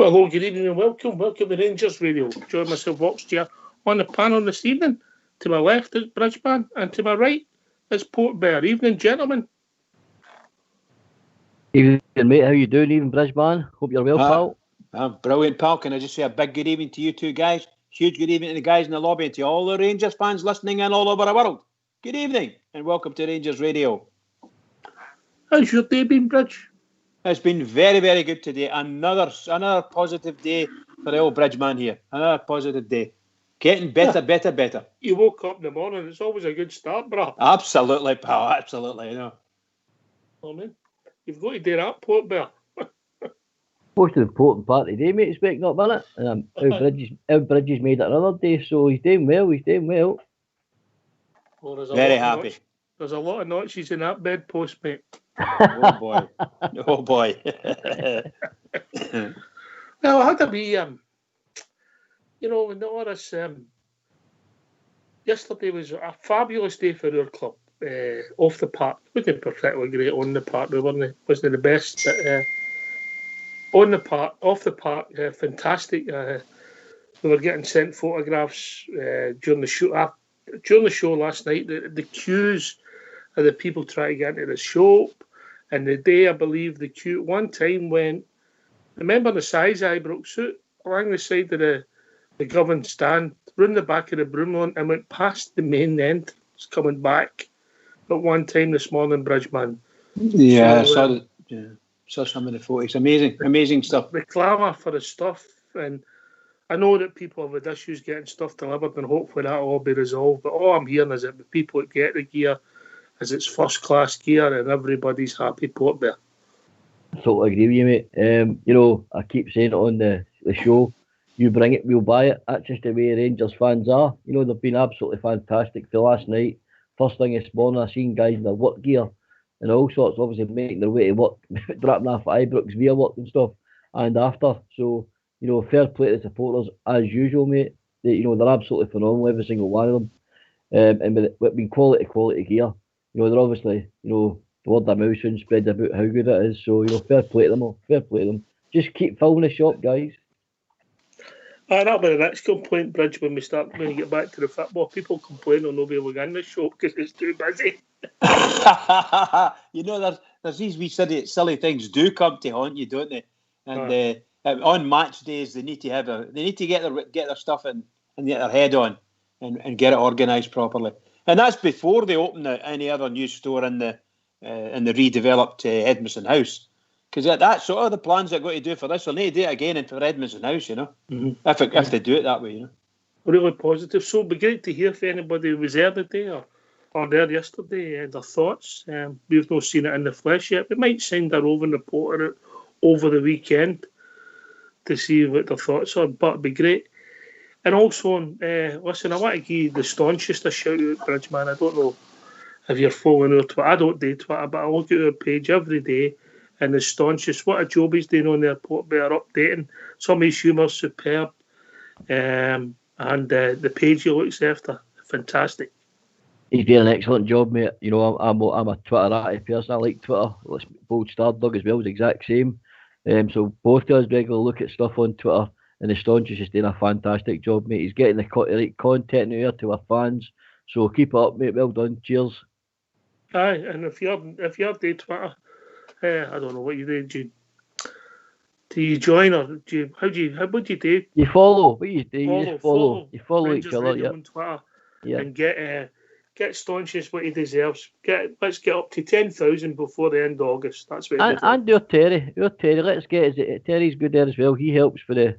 Well, hello, good evening and welcome. Welcome to Rangers Radio. Join myself, Oxchair, on the panel this evening. To my left is Bridgeman, and to my right is Port Bear. Evening, gentlemen. Evening, mate. How you doing? Evening, Bridgeman. Hope you're well, pal. I'm brilliant, pal. Can I just say a big good evening to you two guys? Huge good evening to the guys in the lobby and to all the Rangers fans listening in all over the world. Good evening and welcome to Rangers Radio. How's your day been, Bridge? It's been very, very good today. Another positive day for the old Bridgeman here. Another positive day. Getting better. You woke up in the morning. It's always a good start, bro. Absolutely, pal. Absolutely, I know. Oh, man. You've got to do that, Port Bear. Most important part of the day, mate, is waking up, isn't it? Our Bridges made it another day, so he's doing well. Well, very happy. There's a lot of notches in that bedpost, mate. Oh, boy. Oh, boy. Well, I had to be, in all this, yesterday was a fabulous day for our club. Off the park, wasn't particularly great on the park, wasn't the best, but on the park, off the park, fantastic. We were getting sent photographs during the show. During the show last night, the queues of the people trying to get into the shop, and the day I believe the queue one time went. Remember the size Ibrox suit along the side of the government stand, round the back of the Broomlawn, and went past the main entrance coming back. At one time this morning, Bridgeman. Yeah, so, I saw some of the photos. Amazing stuff. The clamour for the stuff, and I know that people have had issues getting stuff delivered, and hopefully that'll all be resolved. But all I'm hearing is that the people that get the gear, is it's first class gear, and everybody's happy. Port Bear. I totally agree with you, mate. I keep saying it on the show. You bring it, we'll buy it. That's just the way Rangers fans are. They've been absolutely fantastic for last night. First thing this morning, I seen guys in their work gear and all sorts, obviously making their way to work, dropping off at Ibrox via work and stuff, and after. So, fair play to the supporters as usual, mate. They're absolutely phenomenal, every single one of them. And with being quality gear, they're obviously, the word of mouth soon spreads about how good it is. So, fair play to them all. Fair play to them. Just keep filling the shop, guys. That'll be the next complaint, Bridge, when we get back to the football. People complain on nobody will get in the shop because it's too busy. There's these wee silly things do come to haunt you, don't they? And on match days, they need to get their stuff and get their head on and get it organised properly. And that's before they open any other new store in the redeveloped Edmondson House. Because that's sort of the plans they're going to do for this. They'll need to do it again for Edmondson House, Mm-hmm. If they do it that way, Really positive. So it'd be great to hear if anybody was there today or there yesterday, their thoughts. We've not seen it in the flesh yet. We might send a roving reporter over the weekend to see what their thoughts are, but it'd be great. And also, listen, I want to give the staunchest a shout out, Bridgeman. I don't know if you're following our Twitter. I don't do Twitter, but I look at our page every day. And the staunchest, what a job he's doing on the Port Bear updating. Some of his humour's superb. And the page he looks after, fantastic. He's doing an excellent job, mate. I'm a Twitter active person. I like Twitter. Bold Star Dog as well is the exact same. So both of us regularly look at stuff on Twitter, and the staunchest is doing a fantastic job, mate. He's getting the right content out here to our fans. So keep it up, mate. Well done. Cheers. Aye, and if you're doing Twitter, I don't know what you do. Do you join or do you? What do you do? You follow. What you do? You just follow. You follow each other. Yeah. On Twitter, and get staunchest what he deserves. Let's get up to 10,000 before the end of August. That's what. And your Terry. Let's get Terry's good there as well. He helps for the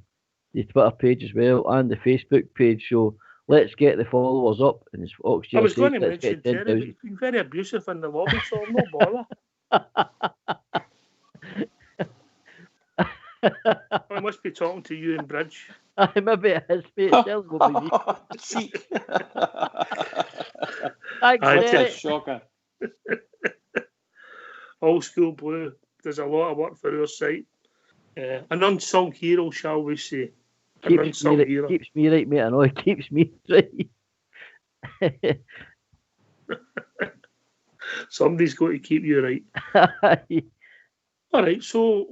Twitter page as well and the Facebook page. So let's get the followers up. And it's I was going to mention Terry, but he's been very abusive in the lobby, so no bother. I must be talking to you and Bridge. Maybe it is, mate. Thanks, That's a shocker. Old School Blue does a lot of work for our site. An unsung hero, shall we say. Keeps me right, mate. I know it keeps me right. Somebody's got to keep you right. All right, so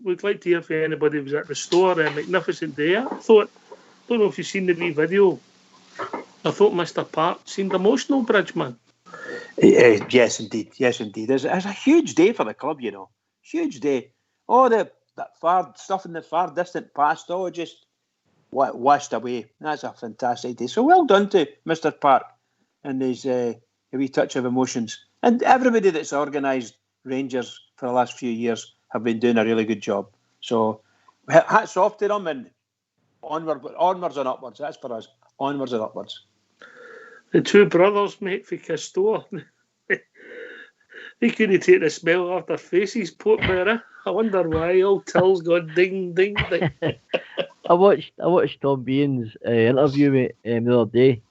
we'd like to hear from anybody who was at the store. A magnificent day. I don't know if you've seen the wee video. I thought Mr. Park seemed emotional, Bridgeman. Yes, indeed. It's a huge day for the club, you know. Huge day. All that far stuff in the far distant past, all just washed away. That's a fantastic day. So well done to Mr. Park and his a wee touch of emotions. And everybody that's organised Rangers for the last few years have been doing a really good job. So hats off to them and onwards and upwards. That's for us. Onwards and upwards. The two brothers, mate, for Castore. They couldn't take the smell off their faces, Portmore. I wonder why. Old Till's gone ding, ding, ding. I watched Tom Bean's interview, mate,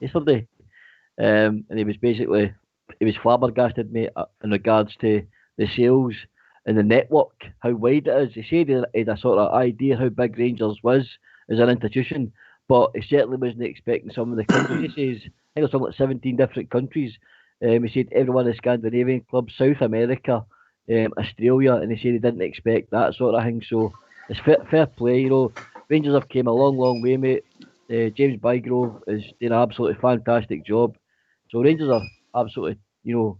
yesterday. And he was flabbergasted, mate, in regards to the sales and the network, how wide it is. He said he had a sort of idea how big Rangers was as an institution, but he certainly wasn't expecting some of the countries. He says, I think there's something like 17 different countries. He said every one of the Scandinavian clubs, South America, Australia, and he said he didn't expect that sort of thing. So it's fair play, you know. Rangers have came a long, long way, mate. James Bygrove is doing an absolutely fantastic job. So Rangers are absolutely, you know,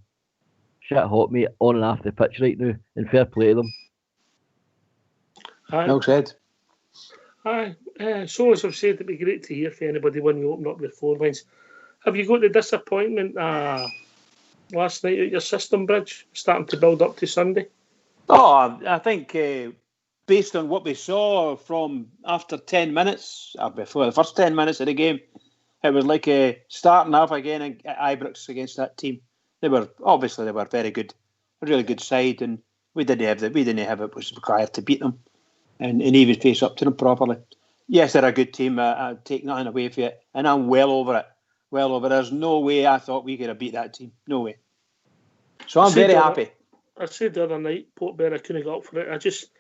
shit hot, mate, on and off the pitch right now, and fair play to them. Well said. Aye. So as I've said, it'd be great to hear from anybody when you open up the phone lines. Have you got the disappointment last night at your system, Bridge, starting to build up to Sunday? Oh, I think based on what we saw from after 10 minutes, or before the first 10 minutes of the game, it was like starting off again at Ibrox against that team. They were very good, a really good side, and we didn't have it was required to beat them, and even face up to them properly. Yes, they're a good team. I take nothing away from it, and I'm well over it. There's no way I thought we could have beat that team. No way. So I'm very happy. I said the other night, Portmore couldn't get up for it. I just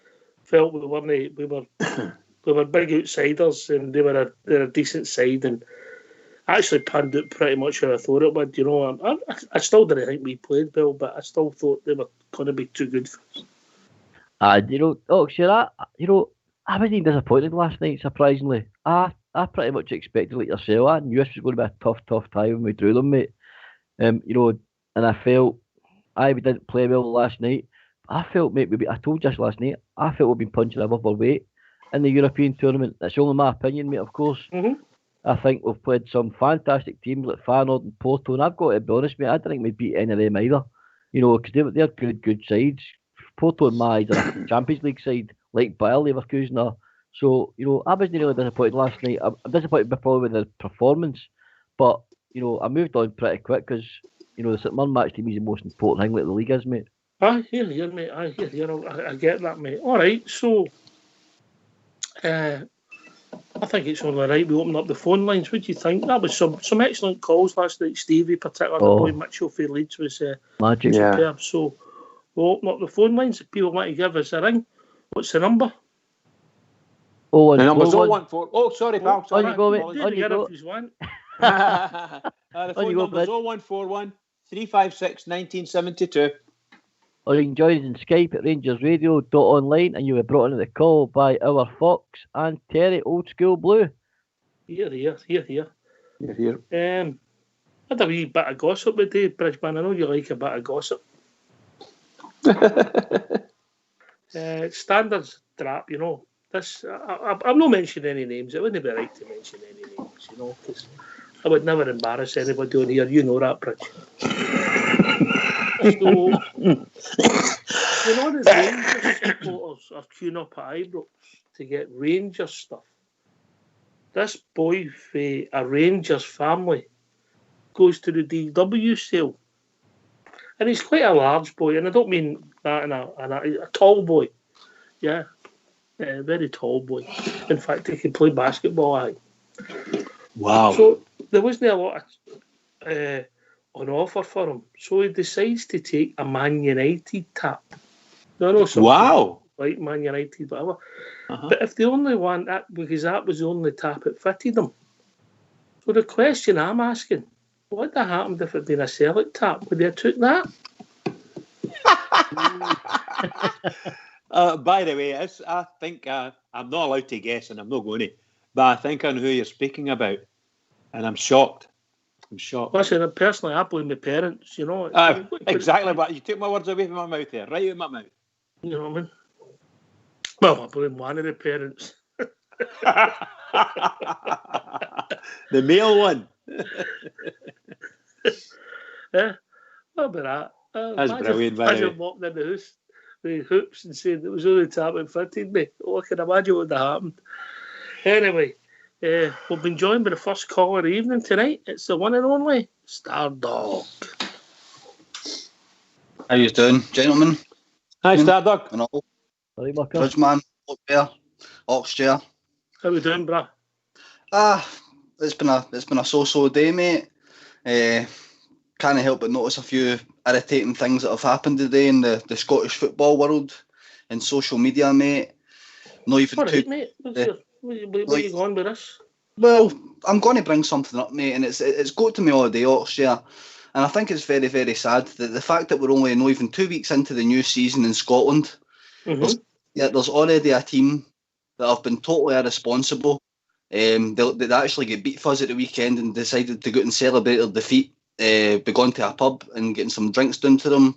felt we were big outsiders, and they're a decent side, and I actually panned it pretty much how I thought it would. You know, I still didn't think we played well, but I still thought they were going to be too good for us. You know, I wasn't disappointed last night, surprisingly. I pretty much expected, like yourself, I knew this was going to be a tough time when we drew them, mate. You know, and I felt, we didn't play well last night. I felt, mate, I told you this last night, I felt we've been punching above our weight in the European tournament. That's only my opinion, mate, of course. Mm-hmm. I think we've played some fantastic teams like Feyenoord and Porto, and I've got to be honest, mate, I didn't think we'd beat any of them either. You know, because they're good sides. Porto and my eyes are a Champions League side, like Bayer Leverkusen are. So, you know, I wasn't really disappointed last night. I'm disappointed probably with the performance, but, you know, I moved on pretty quick because, you know, the St Mirren match to me is the most important thing like the league is, mate. I hear you, mate. I get that, mate. All right, so I think it's only right we open up the phone lines. What do you think? That was some excellent calls last night. Stevie, particularly the boy Mitchell for Leeds, was magic. Superb. So we'll open up the phone lines if people want to give us a ring. What's the number? The number's 014. Oh, sorry, pal. On you go, mate. On you go. The phone number's 0141 356 1972. Or you can join us on Skype at rangersradio.online, and you were brought into the call by our Fox and Terry, Old School Blue. Here. Here. I had a wee bit of gossip with Dave Bridgeman. I know you like a bit of gossip. Standards drop, you know. I'm not mentioning any names. It wouldn't be right to mention any names, you know, because I would never embarrass anybody on here. You know that, Bridge. So, you know, the Rangers supporters are queuing up at Ibrox to get Rangers stuff. This boy for a Rangers family goes to the DW sale. And he's quite a large boy, and I don't mean that in a tall boy. Yeah. Very tall boy. In fact, he can play basketball. Wow. So there wasn't a lot on offer for him. So he decides to take a Man United tap. Wow. Like Man United, whatever. Uh-huh. But if they only want that, because that was the only tap that fitted them. So the question I'm asking, what would have happened if it had been a Celtic tap? Would they have took that? By the way, I think I'm not allowed to guess, and I'm not going to, but I think I know who you're speaking about, and I'm shocked. Listen, personally, I blame my parents, you know. Exactly, but you took my words away from my mouth there, right out of my mouth. You know what I mean? Well, I blame one of the parents. The male one. Yeah, what about that? That's brilliant, by the way. Imagine walking in the house with hoops and saying it was only tap that fitted me. Oh, I can imagine what would have happened. Anyway, we've been joined by the first caller of the evening tonight. It's the one and only Stardog. How you doing, gentlemen? Hi, Stardog. And all. Sorry, Mucker. Bridgeman, up there, Oxchair. How we doing, brah? It's been a so-so day, mate. Can't help but notice a few irritating things that have happened today in the Scottish football world and social media, mate. Not even All right, mate. Where are you going with this? Well, I'm going to bring something up, mate, and it's got to me all day, Oxshire, and I think it's very, very sad that the fact that we're only not even 2 weeks into the new season in Scotland, there's already a team that have been totally irresponsible. They actually get beat for us at the weekend and decided to go and celebrate their defeat. Be gone to a pub and getting some drinks done to them.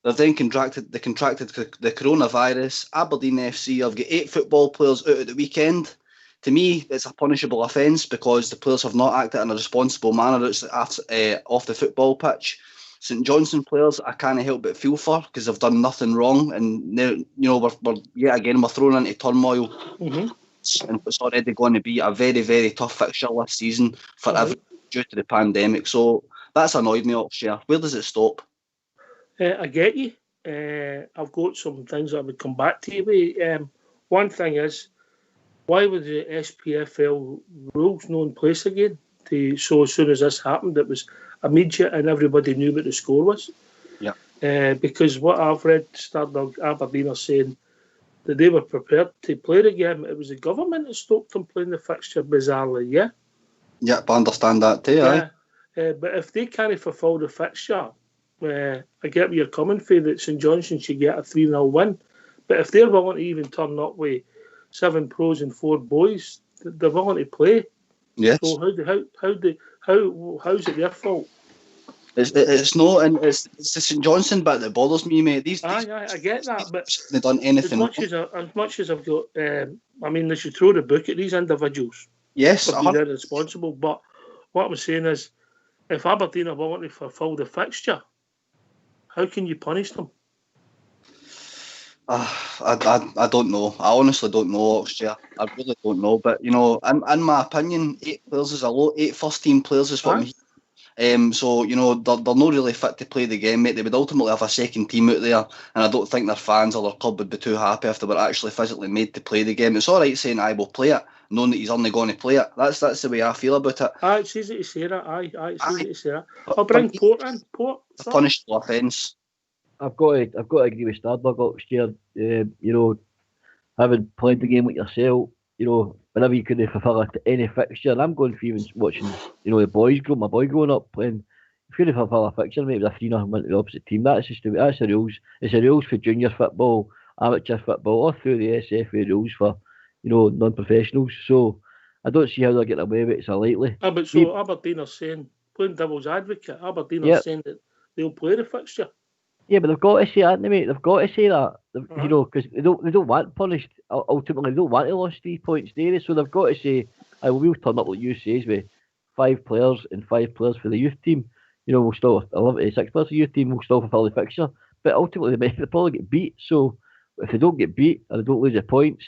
They've then contracted the coronavirus. Aberdeen FC have got 8 football players out at the weekend. To me, it's a punishable offence because the players have not acted in a responsible manner off the football pitch. St Johnstone players, I can't help but feel for because they've done nothing wrong, and now, we're yet again we're thrown into turmoil. And it's already going to be a very, very tough fixture this season for everyone due to the pandemic. So that's annoyed me, Oxshire. Where does it stop? I get you. I've got some things that I would come back to you with. One thing is, why were the SPFL rules not in place again? So as soon as this happened, it was immediate and everybody knew what the score was. Yeah. Because what I've read, Stardog Aberdeen are saying that they were prepared to play the game. It was the government that stopped them playing the fixture, bizarrely, yeah? Yeah, I understand that too, yeah. But if they can't fulfil the fixture, I get where you're coming from, that St Johnstone should get a 3-0 win. But if they're willing to even turn up with 7 pros and 4 boys, they're willing to play. Yes. So how's it their fault? It's not, and it's the St Johnstone bit that bothers me, mate. I get that, but they've done anything. As much as I've got, I mean, they should throw the book at these individuals. Yes, for being irresponsible. But what I'm saying is, if Aberdeen are willing to fulfil the fixture, how can you punish them? I don't know. I honestly don't know, Oxshire. I really don't know. But, in my opinion, 8 players is a lot. 8 first-team players is what I'm hearing. So, they're not really fit to play the game, mate. They would ultimately have a second team out there, and I don't think their fans or their club would be too happy if they were actually physically made to play the game. It's all right saying, I will play it, knowing that he's only going to play it. That's the way I feel about it. It's easy to say that. It's easy to say that. I'll bring Port in. Port. A punishable offence. I've got to agree with Stardog, Oxshire. Having played the game with yourself, whenever you could fulfill any fixture, and I'm going for even watching, my boy growing up playing. If you could fulfill a fixture, maybe a 3-0 win to the opposite team. That's the rules. It's the rules for junior football, amateur football, or through the SFA rules for, non-professionals. So I don't see how they're getting away with it so lightly. But so Aberdeen are saying, playing devil's advocate, Aberdeen are saying that they'll play the fixture. Yeah, but they've got to say that, mate. They've got to say that, because they don't want punished. Ultimately, they don't want to lose 3 points, do they? So they've got to say, we'll turn up like you say, with 5 players and 5 players for the youth team. We'll still 6 players for the youth team. We'll still fulfil the fixture, but ultimately they'll probably get beat. So if they don't get beat and they don't lose the points,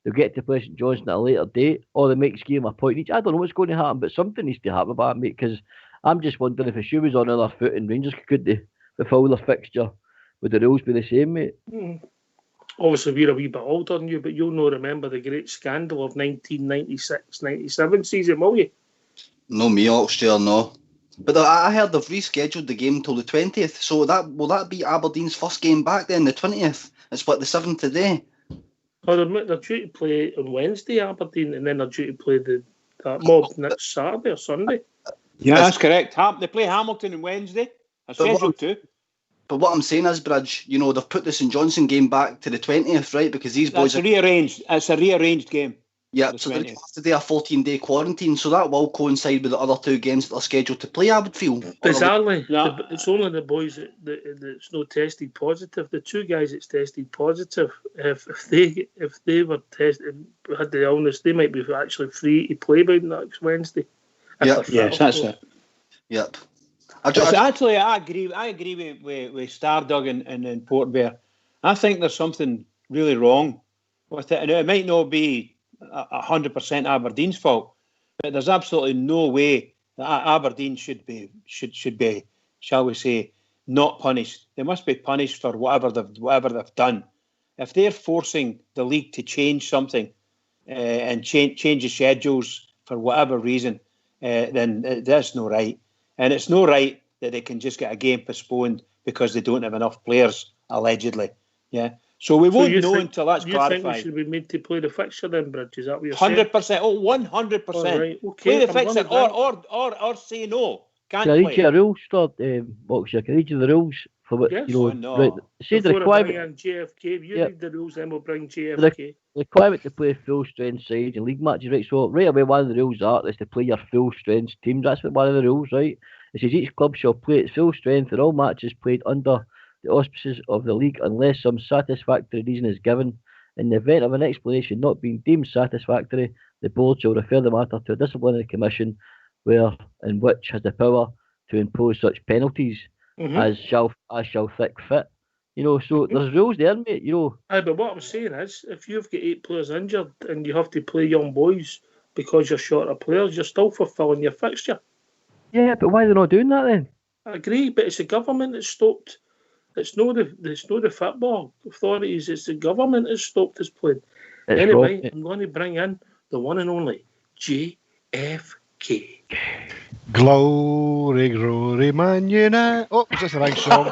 they'll get to play St Johnstone at a later date, or they might scheme a point each. I don't know what's going to happen, but something needs to happen about it, mate. Because I'm just wondering if the shoe was on the other foot and Rangers could fulfil their fixture, would the rules be the same, mate? Obviously, we're a wee bit older than you, but you'll not remember the great scandal of 1996-97 season, will you? No, me, Oxshire, no. But I heard they've rescheduled the game till the 20th, so will that be Aberdeen's first game back then, the 20th? It's the 7th today. Oh, they're due to play on Wednesday, Aberdeen, and then they're due to play the Mob next Saturday or Sunday. Yeah, that's correct. They play Hamilton on Wednesday. They're scheduled to. But what I'm saying is, Bridge, you know, they've put the St Johnstone game back to the 20th, right? Because these boys rearranged. It's a rearranged game. Yeah, so they're going to have to do a 14-day quarantine, so that will coincide with the other 2 games that they're scheduled to play, I would feel. Bizarrely, it's only the boys that's not tested positive. The 2 guys that's tested positive, if they were tested, had the illness, they might be actually free to play by next Wednesday. Yep. Yes, that's it. Yep. Actually, I agree with Stardug and Port Bear. I think there's something really wrong with it, and it might not be 100% Aberdeen's fault, but there's absolutely no way that Aberdeen should be, shall we say, not punished. They must be punished for whatever they've done. If they're forcing the league to change something and change the schedules for whatever reason, then that's no right. And it's no right that they can just get a game postponed because they don't have enough players, allegedly. Yeah. So we won't know until that's clarified. You think we should be made to play the fixture then, Bridge? Is that what you're saying? 100%. Oh, 100%. Right. Okay, play the fixture or say no. Can I read you a rule, Stuart? Boxer, can I read you the rules for what you know? No. Right. Say the requirement. JFK. You read the rules, then we'll bring JFK. The requirement to play full strength sides in league matches, right? So right away, one of the rules is to play your full strength teams. That's what one of the rules, right? It says each club shall play its full strength in all matches played under the auspices of the league unless some satisfactory reason is given. In the event of an explanation not being deemed satisfactory, the board shall refer the matter to a disciplinary commission which has the power to impose such penalties as shall think fit. You know, so there's rules there, mate, you know. Aye, but what I'm saying is, if you've got 8 players injured and you have to play young boys because you're short of players, you're still fulfilling your fixture. Yeah, but why are they not doing that then? I agree, but it's the government that stopped. It's not the football authorities, it's the government that stopped us playing. Anyway, wrong. I'm going to bring in the one and only JFK. Glory, glory, Man United. Oh, is this the right song?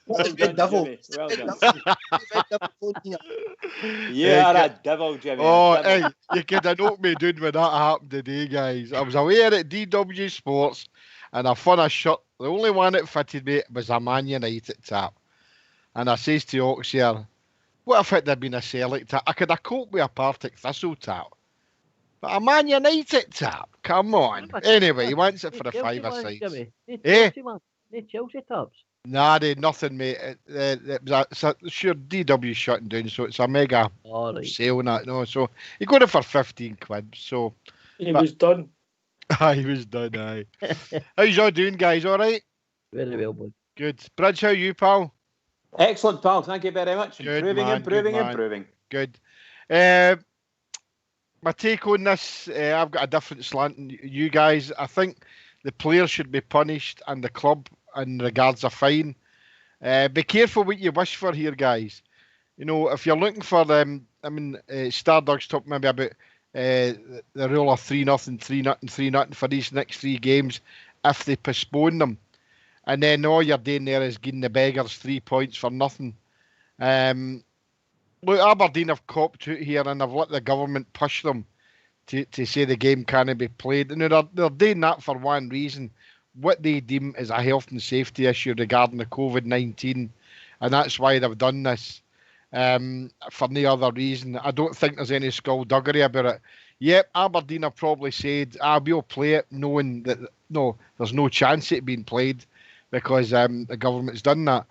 Red Devil. Well done. Yeah, a devil, Jimmy. Oh, hey, you could have knocked me down when that happened today, guys. I was away at DW Sports and I found a shirt. The only one that fitted me was a Man United tap. And I says to Ox here, what if it had been a Celtic tap? I could have coped with a Partick Thistle tap. But a Man United tap? Come on. Anyway, he wants it for the five-a-sides. No Chelsea taps? Nah, they nothing, mate. It was a sure DW shutting down, so it's a mega sale and that. No, so he got it for 15 quid. So he was done. He was done, aye. How's y'all doing, guys? All right? Very well, bud. Good. Bridge, how are you, pal? Excellent, pal. Thank you very much. Good, Improving. Good. My take on this, I've got a different slant than you guys. I think the players should be punished and the club in regards a fine. Be careful what you wish for here, guys. You know, if you're looking for them, Stardug's talking maybe about the rule of 3-0, 3-0, 3-0 for these next 3 games if they postpone them. And then all you're doing there is giving the beggars 3 points for nothing. Look, Aberdeen have copped out here and have let the government push them to say the game can't be played. And they're doing that for one reason. What they deem is a health and safety issue regarding the COVID-19. And that's why they've done this. For no other reason. I don't think there's any skullduggery about it. Yep, Aberdeen have probably said, we'll play it knowing that no, there's no chance it being played because the government's done that.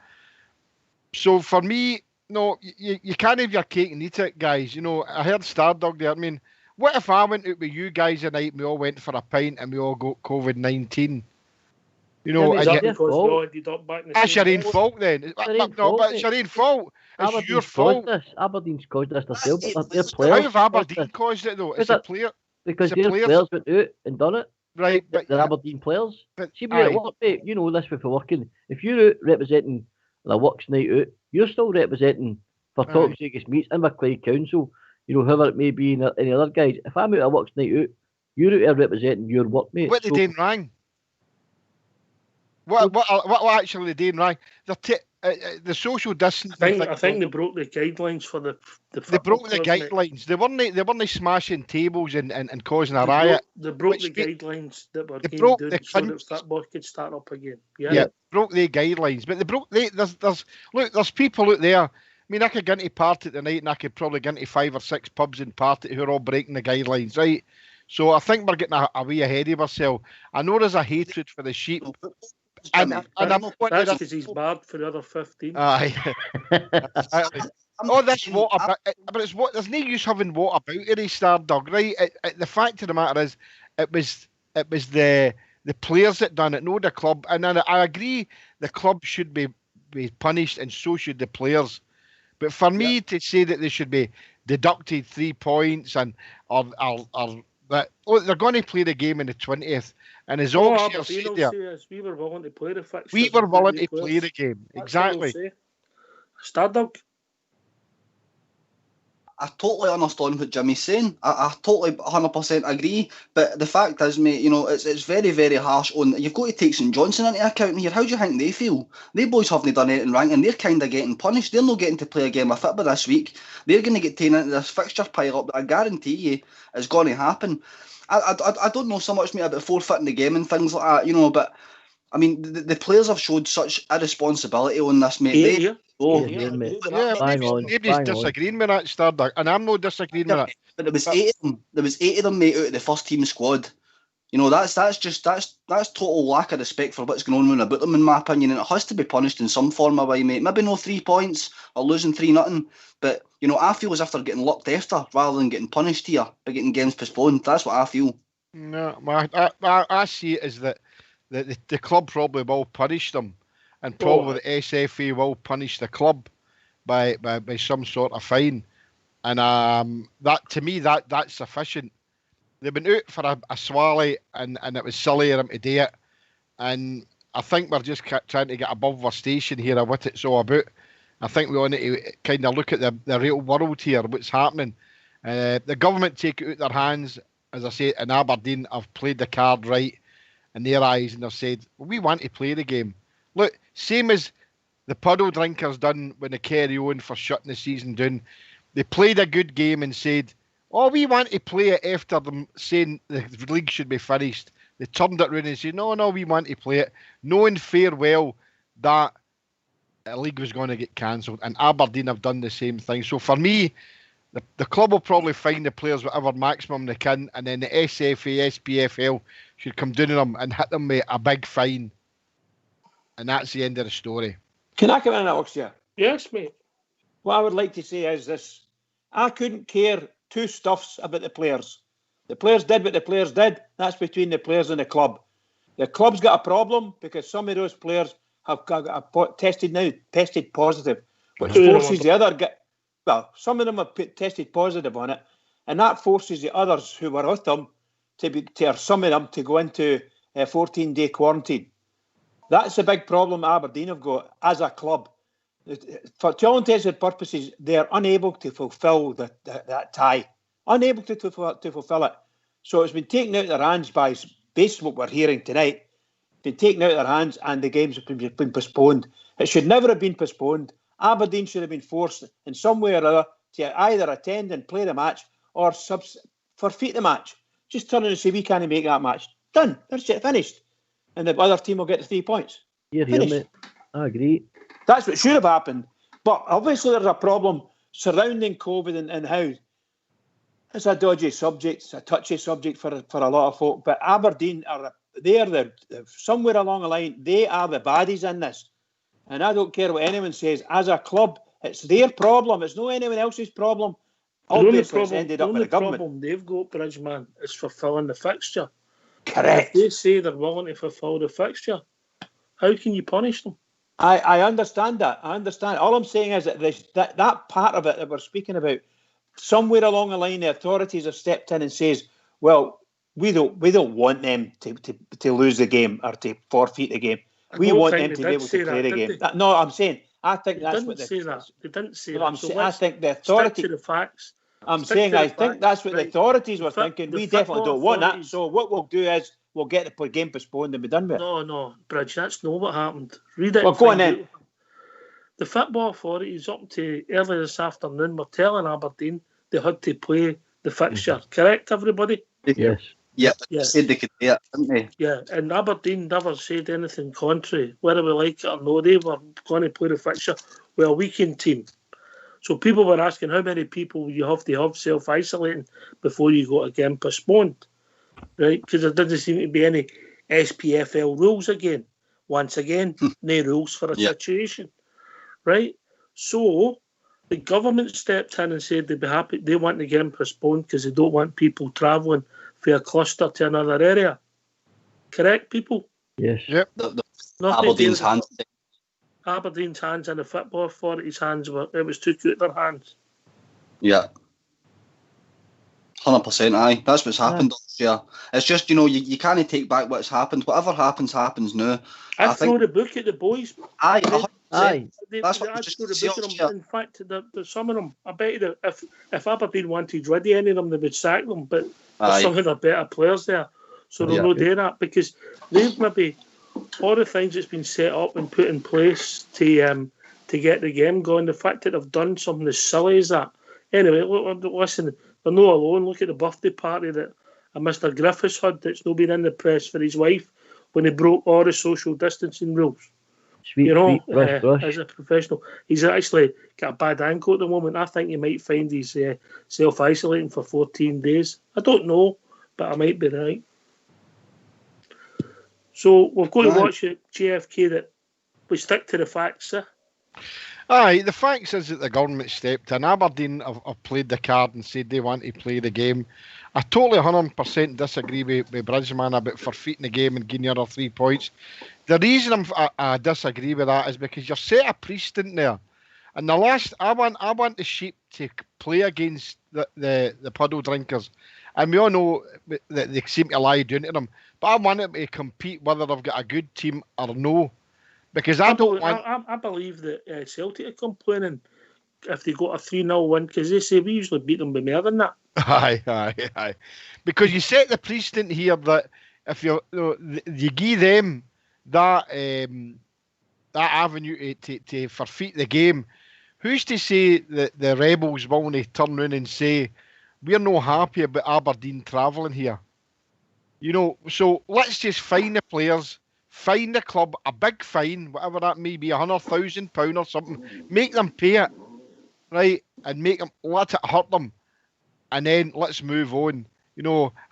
So for me, no, you can't have your cake and eat it, guys. You know, I heard Stardug there. I mean, what if I went out with you guys tonight and we all went for a pint and we all got COVID-19? You know, that's your own fault then. No, but it's your own fault. It's your fault. Aberdeen's caused this themselves. Their players. How have Aberdeen caused it though? It's a player. Because their players went out and done it. Right, but they're Aberdeen players. See me at work, mate. You know this for working. If you're out representing the works night out, you're still representing for Top Vegas Meets and Macleay Council. You know, whoever it may be, and any other guys. If I'm out at works night out, you're out there representing your workmates. What they doing wrong? What actually they doing wrong? the social distance. I think they broke the guidelines for the They broke the guidelines. They weren't smashing tables and causing a riot. They broke the guidelines that were they broke doing the so that football could start up again. Yeah, broke the guidelines. But they broke. There's people out there. I mean, I could go into party tonight, and I could probably go into 5 or 6 pubs and party who are all breaking the guidelines, right? So I think we're getting a wee ahead of ourselves. I know there's a hatred for the sheep. And I'm not that's because he's barred for the other 15. Aye. Oh, this water, but it's what. There's no use having water about it, Stardog, right? The fact of the matter is, it was the players that done it, not the club. And I agree, the club should be punished, and so should the players. But for me to say that they should be deducted 3 points or that they're going to play the game on the 20th, and as Oxshire said there, we were willing to play the fixtures. We were willing to play the game. Exactly. Stardog. I totally understand what Jimmy's saying. I totally 100% agree. But the fact is, mate, it's very, very harsh on. You've got to take St Johnstone into account here. How do you think they feel? They boys haven't done anything wrong, and they're kind of getting punished. They're not getting to play a game of football this week. They're going to get taken into this fixture pile up that I guarantee you is going to happen. I don't know so much, mate, about forfeiting the game and things like that, but I mean, the players have showed such irresponsibility on this, mate. Nobody's disagreeing with that, Stardog, and I'm not disagreeing with that. But there was 8 of them. There was 8 of them, mate, out of the first team squad. That's total lack of respect for what's going on about them, in my opinion, and it has to be punished in some form of way, mate. Maybe no 3 points or losing 3-0, but I feel as if they're getting looked after rather than getting punished here by getting games postponed. That's what I feel. No, I see it as that the club probably will punish them, and probably the SFA will punish the club by some sort of fine, and that to me that's sufficient. They've been out for a swally, and it was silly of them to do it, and I think we're just trying to get above our station here of what it's all about. I think we want to kind of look at the real world here, what's happening. The government take it out their hands, as I say, in Aberdeen have played the card right in their eyes, and they've said, we want to play the game. Look, same as the puddle drinkers done when they carry on for shutting the season down. They played a good game and said, we want to play it after them saying the league should be finished. They turned it around and said, no, we want to play it, knowing fair well that the league was going to get cancelled, and Aberdeen have done the same thing. So for me, the club will probably fine the players whatever maximum they can, and then the SFA, SPFL should come down on them and hit them with a big fine. And that's the end of the story. Can I come in, Alex? Yeah. Yes, mate. What I would like to say is this. I couldn't care 2 stuffs about the players. The players did what the players did. That's between the players and the club. The club's got a problem because some of those players have tested positive, which forces the other... some of them have tested positive on it, and that forces the others who were with them some of them to go into a 14-day quarantine. That's a big problem Aberdeen have got as a club. For all intents and purposes, they're unable to fulfil that tie. Unable to fulfil it. So it's been taken out of their hands by, based on what we're hearing tonight, been taken out of their hands, and the games have been postponed. It should never have been postponed. Aberdeen should have been forced in some way or other to either attend and play the match or forfeit the match. Just turn and say, we can't make that match. Done. That's it. Finished. And the other team will get the 3 points. Here, mate. I agree. That's what should have happened. But obviously there's a problem surrounding COVID and how it's a dodgy subject, it's a touchy subject for a lot of folk. But Aberdeen they're somewhere along the line, they are the baddies in this. And I don't care what anyone says. As a club, it's their problem. It's not anyone else's problem. Obviously, it's ended up with the government. The problem they've got, Bridgeman, is fulfilling the fixture. Correct. If they say they're willing to fulfil the fixture, how can you punish them? I understand that. I understand. All I'm saying is that that part of it that we're speaking about, somewhere along the line, the authorities have stepped in and says, well, we don't want them to lose the game or to forfeit the game. We want them to be able to play the game. No, I'm saying, I think that's what they say. They didn't say that. I think the authority. Stick to the facts. I'm saying I think that's what the authorities were thinking. We definitely don't want that. So what we'll do is we'll get the game postponed and be done with it. No, Bridge, that's not what happened. Read it. Well, go on then. the football authorities up to earlier this afternoon were telling Aberdeen they had to play the fixture. Correct, everybody? Yes. Yeah, Yeah. they said they could do it, didn't they? Yeah, and Aberdeen never said anything contrary. Whether we like it or no, they were going to play the fixture with a weekend team. So people were asking how many people you have to have self-isolating before you got a game postponed, right? Because there doesn't seem to be any SPFL rules again. Once again, no rules for a situation, right? So the government stepped in and said they'd be happy. They want the game postponed because they don't want people travelling for a cluster to another area. Correct, people? Yes. Yep. Aberdeen's hands. Aberdeen's hands and the football authorities' hands it was took out their hands. Yeah. 100%, aye. That's what's happened this year. It's just, you can't take back what's happened. Whatever happens now. I throw the book at the boys. Aye. That's what I throw the book at them. In fact, some of them, I bet you that if Aberdeen wanted rid of any of them, they would sack them. But there's some of the better players there. So they'll not do that because they've maybe all the things that's been set up and put in place to get the game going. The fact that they've done something as silly as that. Anyway, listen, they're not alone. Look at the birthday party that Mr. Griffiths had that's not been in the press for his wife when he broke all the social distancing rules. Sweet, as a professional, he's actually got a bad ankle at the moment. I think he might find he's self-isolating for 14 days. I don't know, but I might be right. So we've got to watch it, JFK, that we stick to the facts, sir. Aye, the facts is that the government stepped in. Aberdeen have played the card and said they want to play the game. I totally 100% disagree with Bridgeman about forfeiting the game and getting the other 3 points. The reason I disagree with that is because you're set a precedent there. And the last, I want the sheep to play against the puddle drinkers. And we all know that they seem to lie down to them. But I want them to compete whether they've got a good team or no. Because I believe that Celtic are complaining if they got a 3-0 win, because they say we usually beat them by more than that. Aye. Because you set the precedent here that if you give them that avenue to forfeit the game, who's to say that the rebels won't turn around and say we're not happy about Aberdeen travelling here? So let's just fine the players, fine the club, a big fine, whatever that may be, £100,000 or something. Make them pay it, right, and let it hurt them, and then let's move on,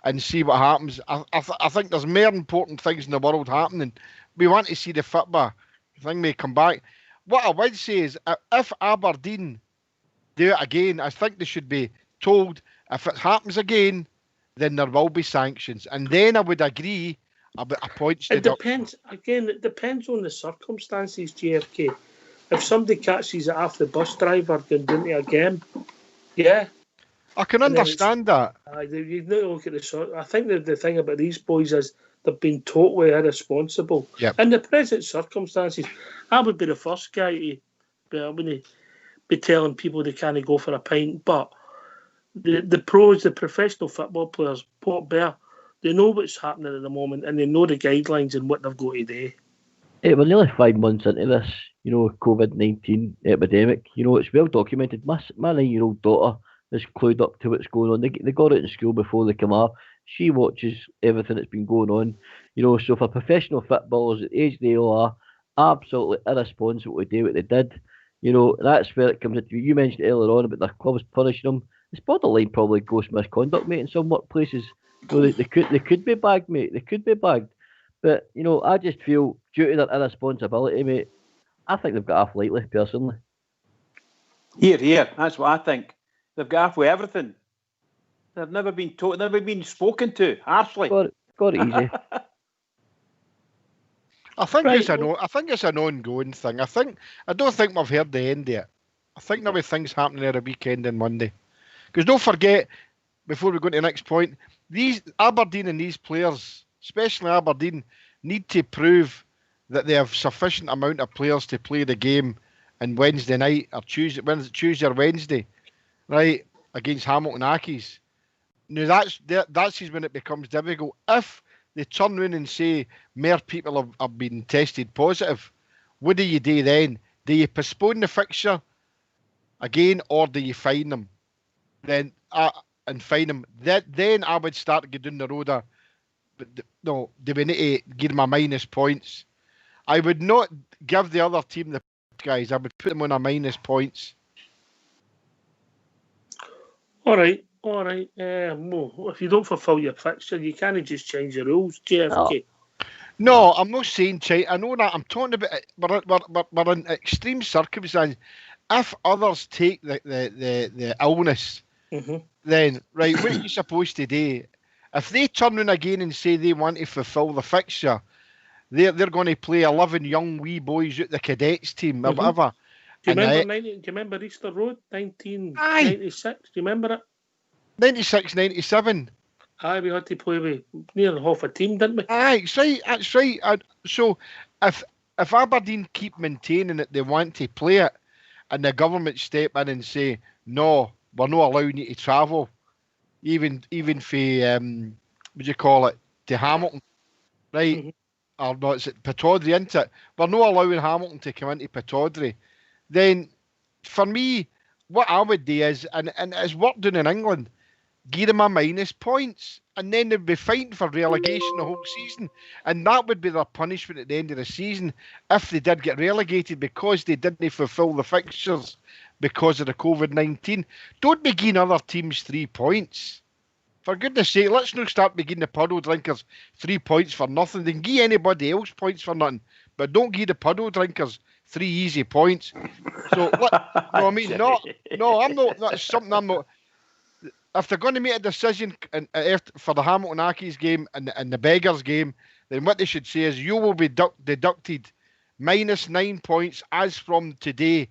and see what happens. I think there's more important things in the world happening. We want to see the football thing may come back. What I would say is, if Aberdeen do it again, I think they should be told if it happens again, then there will be sanctions, and then I would agree about a points deduction. It depends on the circumstances, JFK. If somebody catches it off the bus driver going down to a game, I can understand that. You need to look at I think the thing about these boys is they've been totally irresponsible. Yep. In the present circumstances, I would be the first guy to be telling people they can't go for a pint, but the pros, the professional football players, Port Bear, they know what's happening at the moment and they know the guidelines and what they've got to do. We're nearly 5 months into this, COVID-19 epidemic. It's well documented. My 9-year-old daughter is clued up to what's going on. They got it in school before they come up. She watches everything that's been going on. So for professional footballers at the age they all are, absolutely irresponsible to do what they did. That's where it comes into. You mentioned earlier on about their clubs punishing them. It's borderline probably gross misconduct, mate, in some workplaces. They could be bagged, mate. They could be bagged. But, I just feel, due to their irresponsibility, mate, I think they've got off lightly, personally. Here. That's what I think. They've got off with everything. They've never been told, never been spoken to, harshly. Got it easy. I think it's an ongoing thing. I don't think we've heard the end of it. I think there'll be things happening at the weekend and Monday. Because don't forget, before we go to the next point, these Aberdeen and these players, especially Aberdeen, need to prove that they have sufficient amount of players to play the game on Wednesday night or Tuesday or Wednesday, right, against Hamilton Accies. Now that's when it becomes difficult. If they turn around and say more people have been tested positive, what do you do then? Do you postpone the fixture again, or do you fine them? Then and fine them. Then I would start to go down the road of, no, do we need to give them a minus points? I would not give the other team the guys. I would put them on a minus points. All right. Well, if you don't fulfil your fixture, you can't just change the rules, JFK. No, I'm not saying change. I know that. I'm talking about we're in extreme circumstances. If others take the illness, then right, what are you supposed to do? If they turn around again and say they want to fulfil the fixture, they're going to play 11 young wee boys at the cadets team or whatever. Do you remember Easter Road, 1996? Do you remember it? 96, 97. Aye, we had to play with nearly half a team, didn't we? Aye, that's right. So if Aberdeen keep maintaining that they want to play it, and the government step in and say, no, we're not allowing you to travel, even for what do you call it, to Hamilton, right? Or no, it's at Pittodrie, isn't it? We're not allowing Hamilton to come into Pittodrie. Then, for me, what I would do is, and it's worked down in England, give them a minus points, and then they'd be fighting for relegation the whole season, and that would be their punishment at the end of the season if they did get relegated because they didn't fulfil the fixtures because of the COVID-19. Don't be giving other teams 3 points. For goodness sake, let's not start giving the puddle drinkers 3 points for nothing. They can give anybody else points for nothing, but don't give the puddle drinkers 3 easy points. So, I'm not. That's something I'm not. If they're going to make a decision for the Hamilton Accies game and the Beggars game, then what they should say is you will be deducted minus 9 points as from today,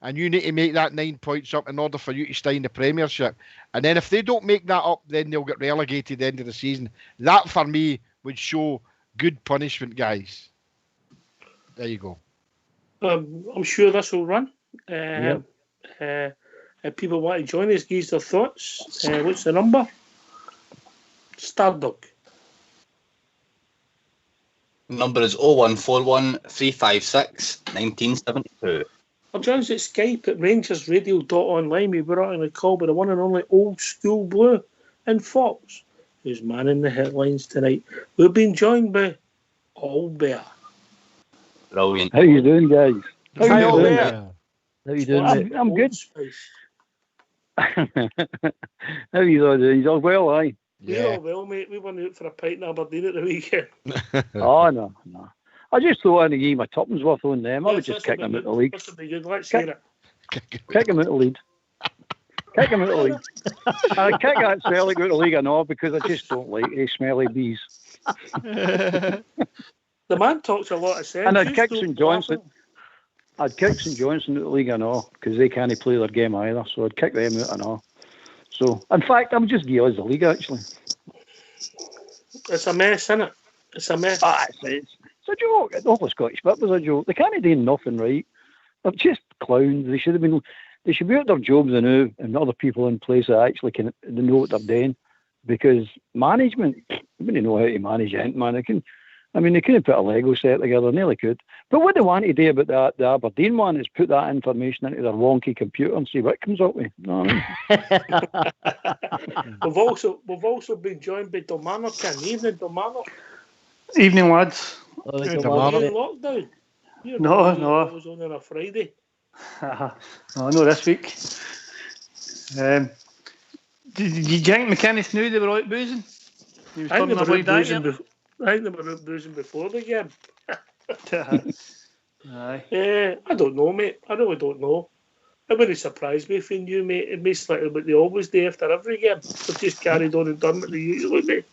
and you need to make that 9 points up in order for you to stay in the Premiership. And then if they don't make that up, then they'll get relegated at the end of the season. That, for me, would show good punishment, guys. There you go. I'm sure this will run. If people want to join us, give us their thoughts. What's the number? Stardog. The number is 0141 356 1972. Or join us at Skype at rangersradio.online. We were on a call with the one and only Old School Blue and Fox, who's manning the headlines tonight. We've been joined by Albert. Brilliant. How you doing, guys? Hi, Albert. How you doing, mate? I'm good. How you all doing? You're well, aye? We're all well, mate. We went out for a pint in Aberdeen at the weekend. Oh, no. I just thought I'd give my tuppence worth on them. I would just kick them out the league. This would be good. Let's hear it. Kick them out the league. Kick them out the league. I kick that Celtic out the league, I know, because I just don't like smelly bees. The man talks a lot of sense. And I'd kick St Johnson. I'd kick St Johnson out the league, I know, because they can't play their game either. So I'd kick them out, I know. So, in fact, I'm just give us the league, actually. It's a mess, isn't it? It's a mess. It's a joke. The whole Scottish bit was a joke. They can't do nothing right. They're just clowns. They should be out their jobs now, and other people in place that actually can know what they're doing. Because management, they wouldn't know how to manage it, man. They couldn't put a Lego set together, nearly could. But what they want to do about the Aberdeen one is put that information into their wonky computer and see what it comes up with. No, We've also been joined by Domano. Evening, Domano. Evening, lads. You're in lockdown. No. I was on a Friday. No, this week. Did you think McInnes knew they were out boozing? He was talking about that. I think they were out boozing before the game. Aye. I don't know, mate. I really don't know. It wouldn't surprise me if he knew, mate. It'd be slightly what they always do after every game. They've just carried on and done what they usually do.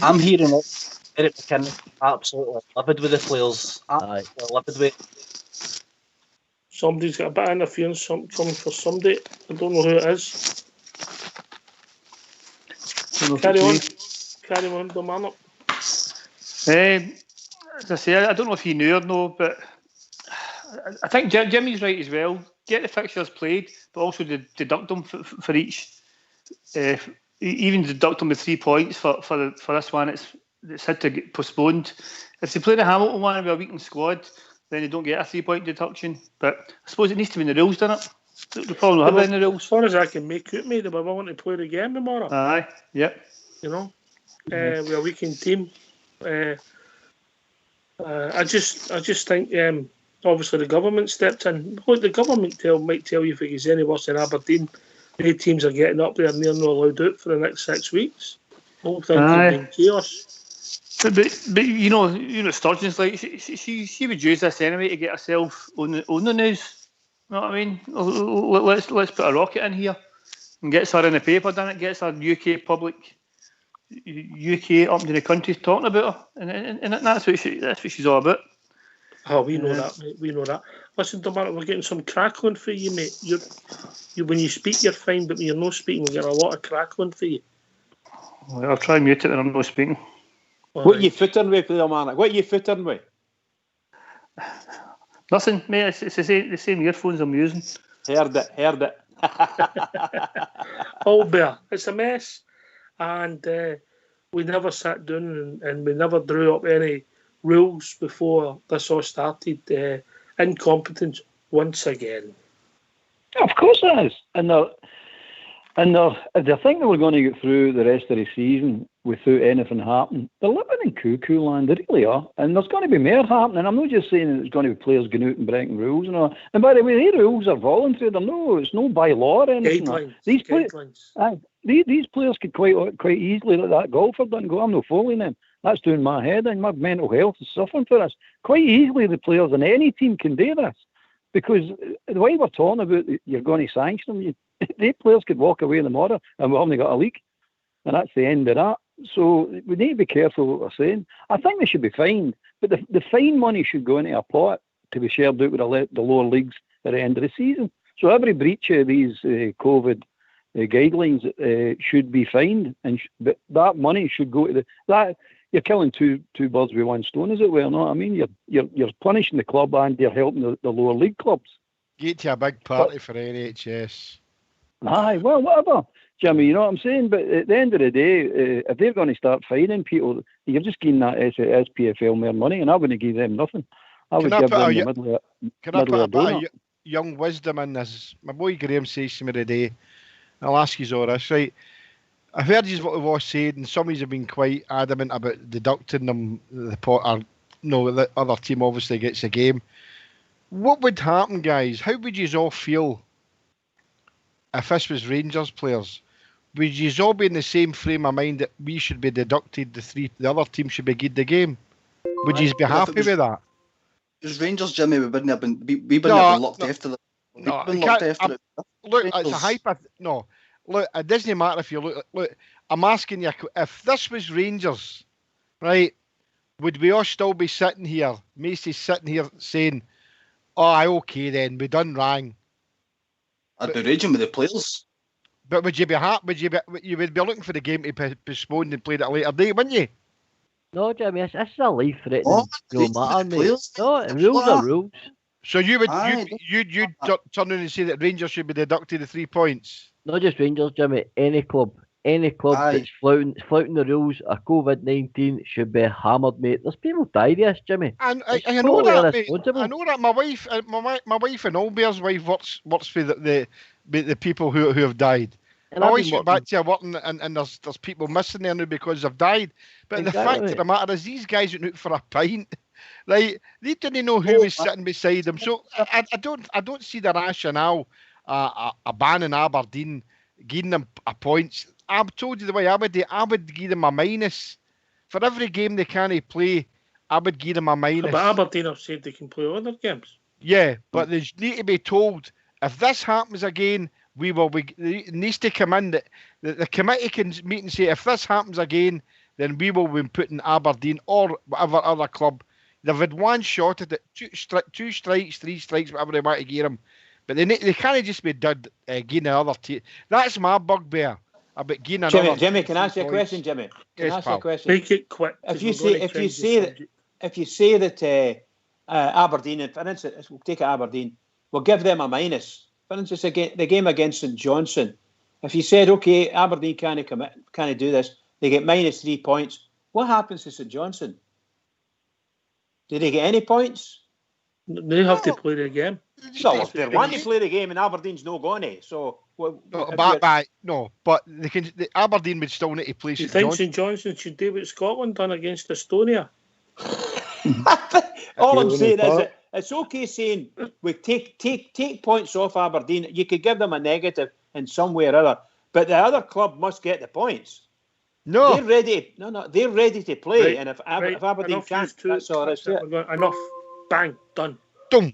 I'm hearing it. Eric McInnes absolutely livid with the players. Absolutely livid with. Somebody's got a bit of interference coming for somebody. I don't know who it is. Carry on, Domano. As I say, I don't know if he knew or no, but I think Jimmy's right as well. Get the fixtures played, but also deduct them for each. Even deduct them with 3 points for this one. It's had to get postponed. If they play the Hamilton one with a weakened squad, then they don't get a 3-point deduction. But I suppose it needs to be in the rules, doesn't it? The problem have it in the rules. As far as I can make it, mate, if I want to play the game tomorrow. Aye, yep. You know, with a weekend team. I just think obviously the government stepped in. Look, the government might tell you if it's any worse than Aberdeen. The teams are getting up there and they're not allowed out for the next 6 weeks. Whole thing could be chaos. But you know Sturgeon's like she would use this anyway to get herself on the news. You know what I mean? Let's put a rocket in here and gets her in the paper. Then it gets her UK up to the country talking about her, and that's what she's all about. Oh, we know that, mate. We know that. Listen, Dominic, we're getting some crackling for you, mate. You when you speak, you're fine, but when you're not speaking, we're getting a lot of crackling for you. Well, I'll try and mute it when I'm not speaking. What are you footing with, Dominic? What are you footing with? Nothing, mate. It's the same earphones I'm using. Heard it. Oh, bear. It's a mess. And we never sat down and we never drew up any rules before this all started. Incompetence once again. Of course it is. And if they think they were going to get through the rest of the season without anything happening, they're living in cuckoo land. They really are. And there's going to be more happening. I'm not just saying that there's going to be players going out and breaking rules and all. And by the way, these rules are voluntary. It's no by law or anything. Guidelines. These players could quite easily let that golfer done go, I'm not following them. That's doing my head in. My mental health is suffering for this. Quite easily the players in any team can do this. Because the way we're talking about you're going to sanction them, the players could walk away tomorrow and we haven't got a league. And that's the end of that. So we need to be careful what we're saying. I think they should be fined, but the fine money should go into a pot to be shared out with the lower leagues at the end of the season. So every breach of these COVID guidelines should be fined, and but that money should go to that. You're killing two birds with one stone, as it were. No, I mean you're punishing the club and you're helping the lower league clubs. Get to a big party for NHS. Aye, well, whatever, Jimmy. You know what I'm saying. But at the end of the day, if they're going to start fining people, you're just giving that SPFL more money, and I wouldn't give them nothing. I would give them the middle of Can I put a bit of young wisdom in this? My boy Graham says to me today, I'll ask you all this, right? I've heard you what we've all said, and some of you have been quite adamant about deducting them. The other team obviously gets a game. What would happen, guys? How would you all feel if this was Rangers players? Would you all be in the same frame of mind that we should be deducted, the other team should be given the game? Would you be happy with that? It was Rangers, Jimmy. We wouldn't have been locked after the. Look, it's a hyper. No. Look, it doesn't matter if you look. I'm asking you, if this was Rangers, right? Would we all still be sitting here, Macy's sitting here saying, "Oh, okay, then we done wrong"? I'd be raging with the players. But would you be happy? You would be looking for the game to be postponed and played at a later date, wouldn't you? No, Jimmy, it's a life for it. No matter, mate. No, rules are rules. So you would you'd turn around and say that Rangers should be deducted the 3 points? Not just Rangers, Jimmy. Any club that's flouting the rules of COVID-19 should be hammered, mate. There's people die this, Jimmy. And I know that, mate. I know that. My wife and Albear's wife works for the people who have died. And I always get back to working, and there's people missing there now because they've died. But exactly. The fact of the matter is, these guys went out for a pint. Like, they didn't know who was sitting beside them. So I don't see the rationale banning Aberdeen, giving them a points. I've told you the way I would give them a minus. For every game they can't play, I would give them a minus. But Aberdeen have said they can play other games. Yeah, but they need to be told, if this happens again, it needs to come in. The committee can meet and say, if this happens again, then we will be putting Aberdeen or whatever other club. They've had one shot at it, 2 strikes, 3 strikes, whatever they want to give them. But they can't just be done giving another team. That's my bugbear about giving another. Jimmy, can I ask you a question, Jimmy? Can I ask you a question? Make it quick. If you say that Aberdeen, for instance, we'll take Aberdeen, we'll give them a minus. For instance, the game against St Johnstone. If you said, okay, Aberdeen can't do this, they get minus 3 points. What happens to St Johnstone? Do they get any points? They have to play the game. No, if they want to play the game, and Aberdeen's no going to. So, but Aberdeen would still need to play. Do you think St Johnstone should do what Scotland done against Estonia? All I'm saying is that it's okay saying we take points off Aberdeen. You could give them a negative in some way or other, but the other club must get the points. No, they're ready. No, they're ready to play. Right, and if Aberdeen can't, that's all right. Enough. Bang. Done. Done.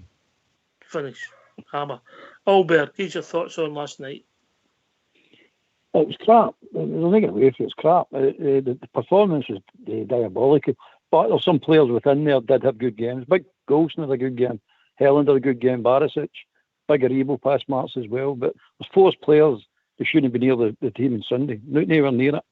Finish. Hammer. Albert, here's your thoughts on last night. It was crap. There's nothing away if it's crap. The performance was diabolical. But there's some players within there did have good games. Big Golson had a good game. Helland had a good game. Barisic. Big Aribo pass marks as well. But there's 4 players who shouldn't be near the team on Sunday. Nowhere near it.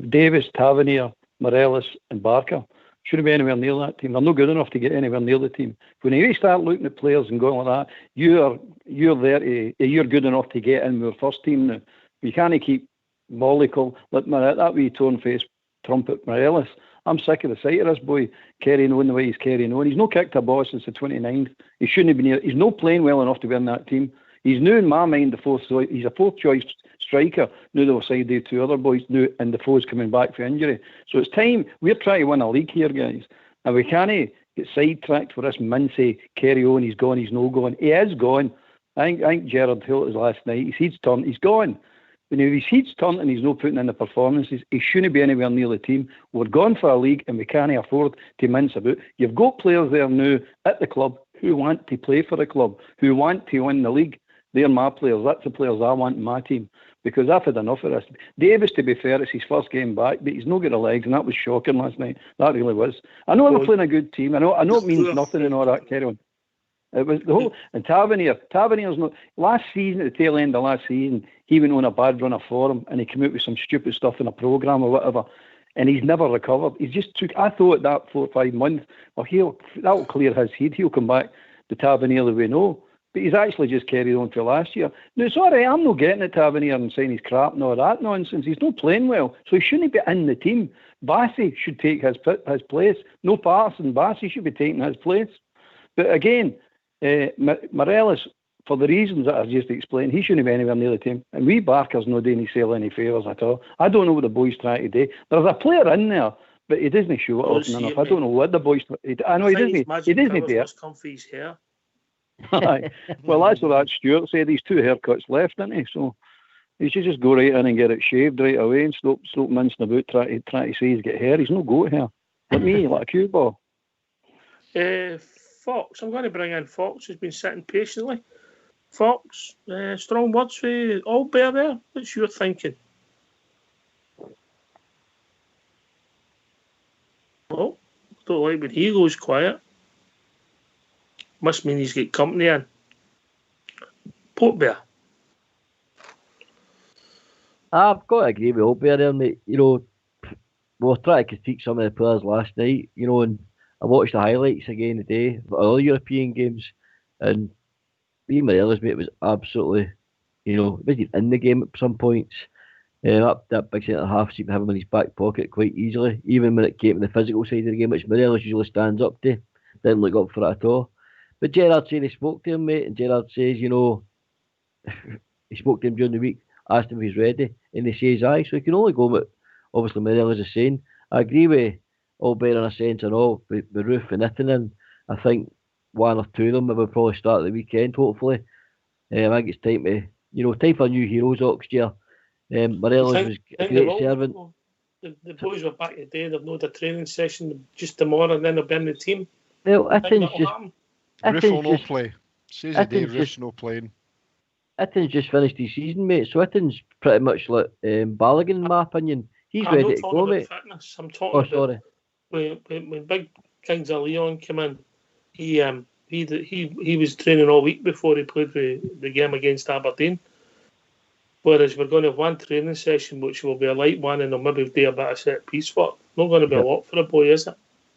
Davis, Tavernier, Morelos and Barker shouldn't be anywhere near that team. They're not good enough to get anywhere near the team. When you start looking at players and going like that, you're good enough to get in with the first team now. You can't keep Mollicle, that wee torn-faced trumpet Morelos. I'm sick of the sight of this boy carrying on the way he's carrying on. He's not kicked a ball since the 29th. He shouldn't have been here. He's not playing well enough to be in that team. He's new in my mind, he's a fourth choice striker. Now they'll side the 2 other boys now, and Defoe's coming back for injury. So it's time. We're trying to win a league here, guys. And we can't get sidetracked for this Mincy carry on. He's gone, he's no gone. He is gone. I think Gerard Hill was last night. His heat's turned, he's gone. When his heat's turned and he's not putting in the performances, he shouldn't be anywhere near the team. We're gone for a league and we can't afford to mince about. You've got players there now at the club who want to play for the club, who want to win the league. They're my players. That's the players I want in my team. Because I've had enough of this. Davis, to be fair, it's his first game back, but he's not got the legs, and that was shocking last night. That really was. I know they're playing a good team. I know it means nothing and all that carry on. It was the whole, and Tavernier's not. Last season, at the tail end of last season, he went on a bad run of form, and he came out with some stupid stuff in a programme or whatever, and he's never recovered. He's just took. I thought that 4 or 5 months, that'll clear his head. He'll come back to Tavernier the way we know. But he's actually just carried on for last year. No, it's all right. I'm not getting at Tavernier and saying he's crap and all that nonsense. He's not playing well, so he shouldn't be in the team. Bassey should take his place. No Patterson. Bassey should be taking his place. But again, Morelos, for the reasons that I've just explained, he shouldn't be anywhere near the team. And Barker's not doing himself any favours at all. I don't know what the boys trying to do. There's a player in there, but he doesn't show it often enough. I don't know what the boys. I know he doesn't. He doesn't do it. Come for his hair. Well, that's what that Stuart said. He's 2 haircuts left, isn't he? So he should just go right in and get it shaved right away and stop mincing about trying to say he's got hair. He's no goat hair. Like me, like a cue ball. Fox. I'm going to bring in Fox, who's been sitting patiently. Fox, strong words for Albert there. What's your thinking? Oh, don't like when he goes quiet. Must mean he's got company in. Portbear. I've got to agree with Albert there, mate. You know, we were trying to critique some of the players last night, you know, and I watched the highlights again today of other European games, and Morelos, mate, was absolutely, you know, wasn't in the game at some points. That big centre half seemed to have him in his back pocket quite easily, even when it came to the physical side of the game, which Morelos usually stands up to. Didn't look up for it at all. But Gerard said he spoke to him, mate, and Gerard says, you know, he spoke to him during the week, asked him if he's ready, and he says aye, so he can only go with obviously Morelos is saying. I agree with Albert in a sense and all, with Roof and Ittinen. I think 1 or 2 of them will probably start the weekend, hopefully. I think it's time to, you know, time for new heroes next year. Morelos was a great servant. The boys were back today, they've not a training session just tomorrow, and then they'll be in the team. Well, Itten's just... Roof will not play. Says the day Roof's not playing. Itten's just finished his season, mate, so Itten's pretty much like Balogun, in my opinion. He's ready to go, mate. Fitness. I'm talking about when Big Kings of Leon came in, he was training all week before he played the game against Aberdeen. Whereas we're going to have 1 training session, which will be a light one, and they'll maybe do a bit of set piece work. Not going to be a lot for a boy, is it?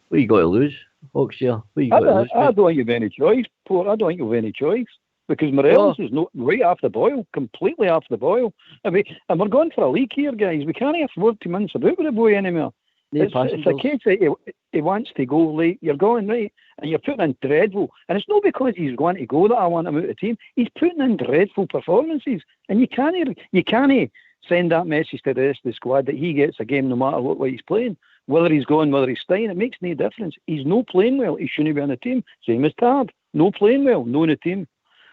What you got to lose, Oxshire? I don't think you've any choice, Port. I don't think you've any choice. Because Morelos is not right off the boil, completely off the boil. I mean, and we're going for a league here, guys. We can't afford to mince about with the boy anymore. It's a case that he wants to go late. You're going right, and you're putting in dreadful. And it's not because he's going to go that I want him out of the team. He's putting in dreadful performances, and you can't send that message to the rest of the squad that he gets a game no matter what way he's playing. Whether he's going, whether he's staying, it makes no difference. He's no playing well. He shouldn't be on the team. Same as Tab. No playing well. No in the team.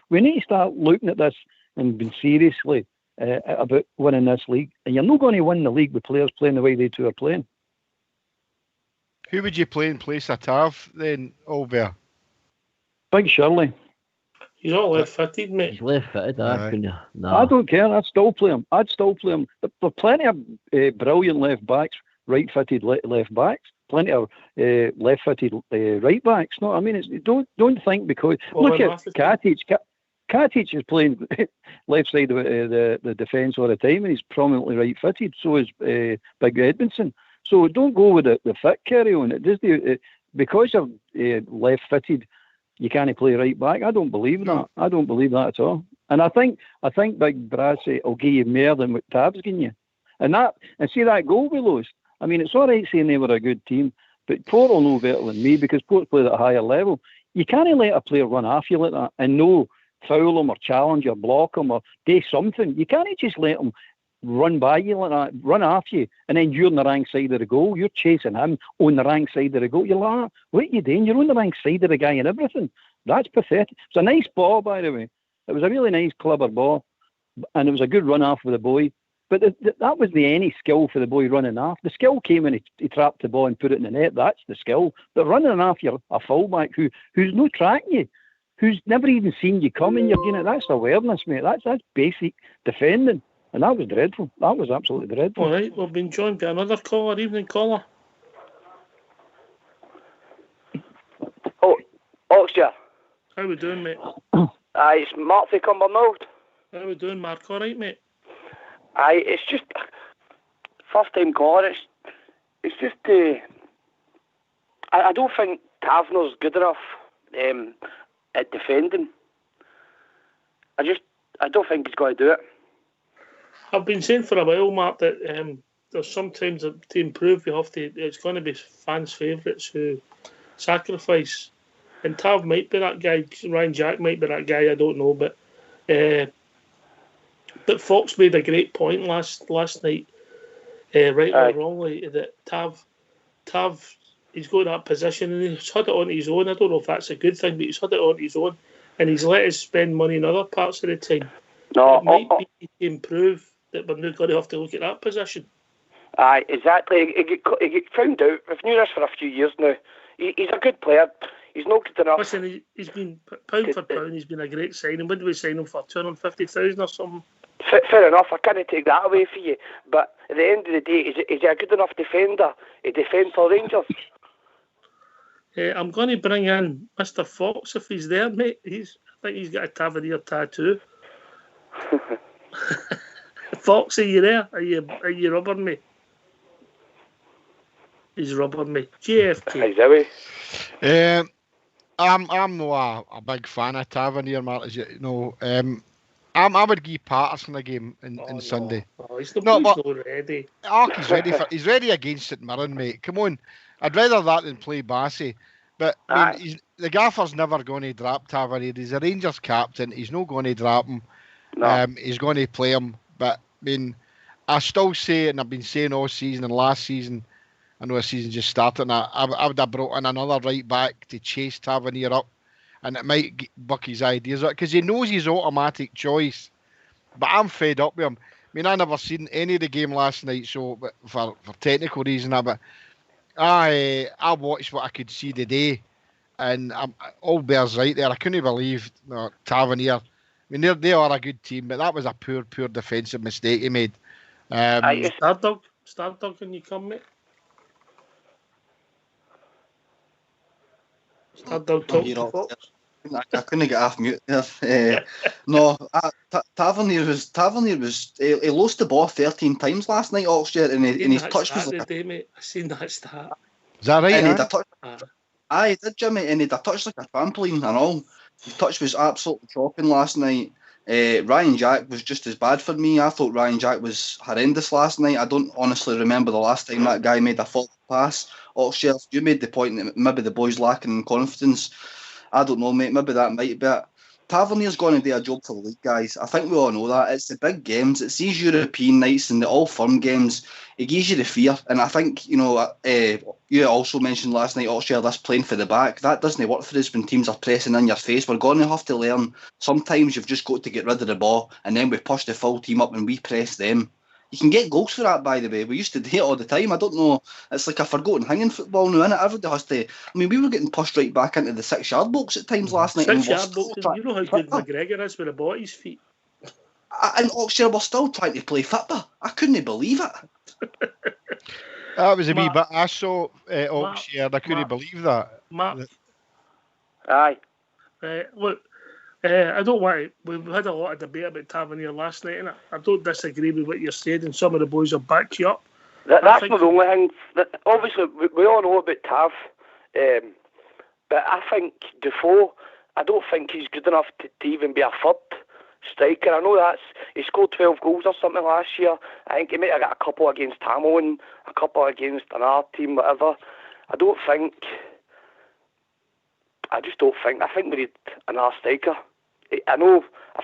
We need to start looking at this and being seriously about winning this league. And you're not going to win the league with players playing the way they two are playing. Who would you play in place of Tav then, Albert? Big Shirley. He's not left-footed, mate. He's left-footed, no. I don't care. I'd still play him. There are plenty of brilliant left-backs, right-footed left-backs, plenty of left-footed right-backs. No, I mean, don't think because... look at Katic. Katic is playing left side of the defence all the time, and he's prominently right-footed. So is Big Edmondson. So don't go with the fit carry on. Because you're left-footed, you can't play right back. I don't believe that. I don't believe that at all. And I think Big Brassy will give you more than what Tab's giving you. And see that goal we lost. I mean, it's all right saying they were a good team, but Port will know better than me because Port play at a higher level. You can't let a player run off you like that and no foul him or challenge or block him or do something. You can't just let him run by you like that, run off you, and then you're on the wrong side of the goal. You're chasing him on the wrong side of the goal. You're like, what are you doing? You're on the wrong side of the guy and everything. That's pathetic. It's a nice ball, by the way. It was a really nice, clever ball, and it was a good run off with the boy. But that wasn't any skill for the boy running off. The skill came when he trapped the ball and put it in the net. That's the skill. But running off, you're a fullback who's no tracking you, who's never even seen you coming. You're getting it. That's awareness, mate. That's basic defending. And that was dreadful. That was absolutely dreadful. All right, we've been joined by another caller. Evening, caller. Oh, Oxshire. How we doing, mate? It's Mark from Cumbernauld. How we doing, Mark? All right, mate? It's just first time caller. It's just I don't think Tavner's good enough at defending. I don't think he's going to do it. I've been saying for a while, Mark, that there's sometimes to improve, it's going to be fans' favourites who sacrifice. And Tav might be that guy. Ryan Jack might be that guy. I don't know, but Fox made a great point last night, right or wrongly, that Tav, he's got that position and he's had it on his own. I don't know if that's a good thing, but he's had it on his own, and he's let us spend money in other parts of the time. No, it might be to improve. That we're not going to have to look at that position. Aye, exactly. He get found out. We've known this for a few years now. He's a good player. He's not good enough. Listen, he's been pound for pound. He's been a great signing. When did we sign him for? 250,000 or something? Fair enough. I can't take that away from you. But at the end of the day, is he a good enough defender to defend for Rangers? I'm going to bring in Mr. Fox if he's there, mate. I think he's got a Tavernier tattoo. Fox, are you there? Are you rubbing me? He's rubbing me. JFK. I'm not a big fan of Tavernier, Mark, as you know. I would give Patterson a game in Sunday. Oh, he's not ready. He's ready against St Mirren, mate. Come on. I'd rather that than play Bassey. But I mean, the gaffer's never going to drop Tavernier. He's a Rangers captain. He's not going to drop him. No. He's going to play him. But I mean, I still say, and I've been saying all season and last season, I know the season just started, and I would have brought in another right back to chase Tavernier up, and it might buck his ideas up, because he knows his automatic choice. But I'm fed up with him. I mean, I never seen any of the game last night, so but for technical reason, but I watched what I could see today, and all bears right there. I couldn't believe Tavernier. I mean, they are a good team, but that was a poor defensive mistake he made. Stardog, can you come, mate? Stardog, talk to Fox. I couldn't get off mute there. No, Tavernier was he lost the ball 13 times last night, Oxford, and his touch was like mate. I seen that stat. Is that right? Aye, he did, Jimmy, and he had a touch like a trampoline and all. His touch was absolutely shocking last night. Ryan Jack was just as bad for me. I thought Ryan Jack was horrendous last night. I don't honestly remember the last time that guy made a fault pass. Oxshare, you made the point that maybe the boys lacking in confidence. I don't know, mate. Maybe that might be it. Tavernier's going to do a job for the league, guys. I think we all know that. It's the big games. It's these European nights and the all-firm games. It gives you the fear. And I think, you also mentioned last night, Oxshare, this playing for the back. That doesn't work for us when teams are pressing in your face. We're going to have to learn. Sometimes you've just got to get rid of the ball and then we push the full team up and we press them. You can get goals for that, by the way. We used to do it all the time. I don't know. It's like a forgotten thing in football now, isn't it? Everybody has to. I mean, we were getting pushed right back into the 6-yard box at times last night. 6-yard box. You know how good McGregor is with the ball at his feet. And Oxshire were still trying to play football. I couldn't believe it. That was a wee bit. I saw Oxshire. I couldn't believe that. Matt. Aye. Look. I don't want to. We've had a lot of debate about Tavernier last night, and I don't disagree with what you're saying, and some of the boys will back you up. That's not the only thing. Obviously, we all know about Tav, but I think Defoe, I don't think he's good enough to even be a third striker. I know he scored 12 goals or something last year. I think he might have got a couple against Tamil and a couple against another team, whatever. I just don't think. I think we need another striker. I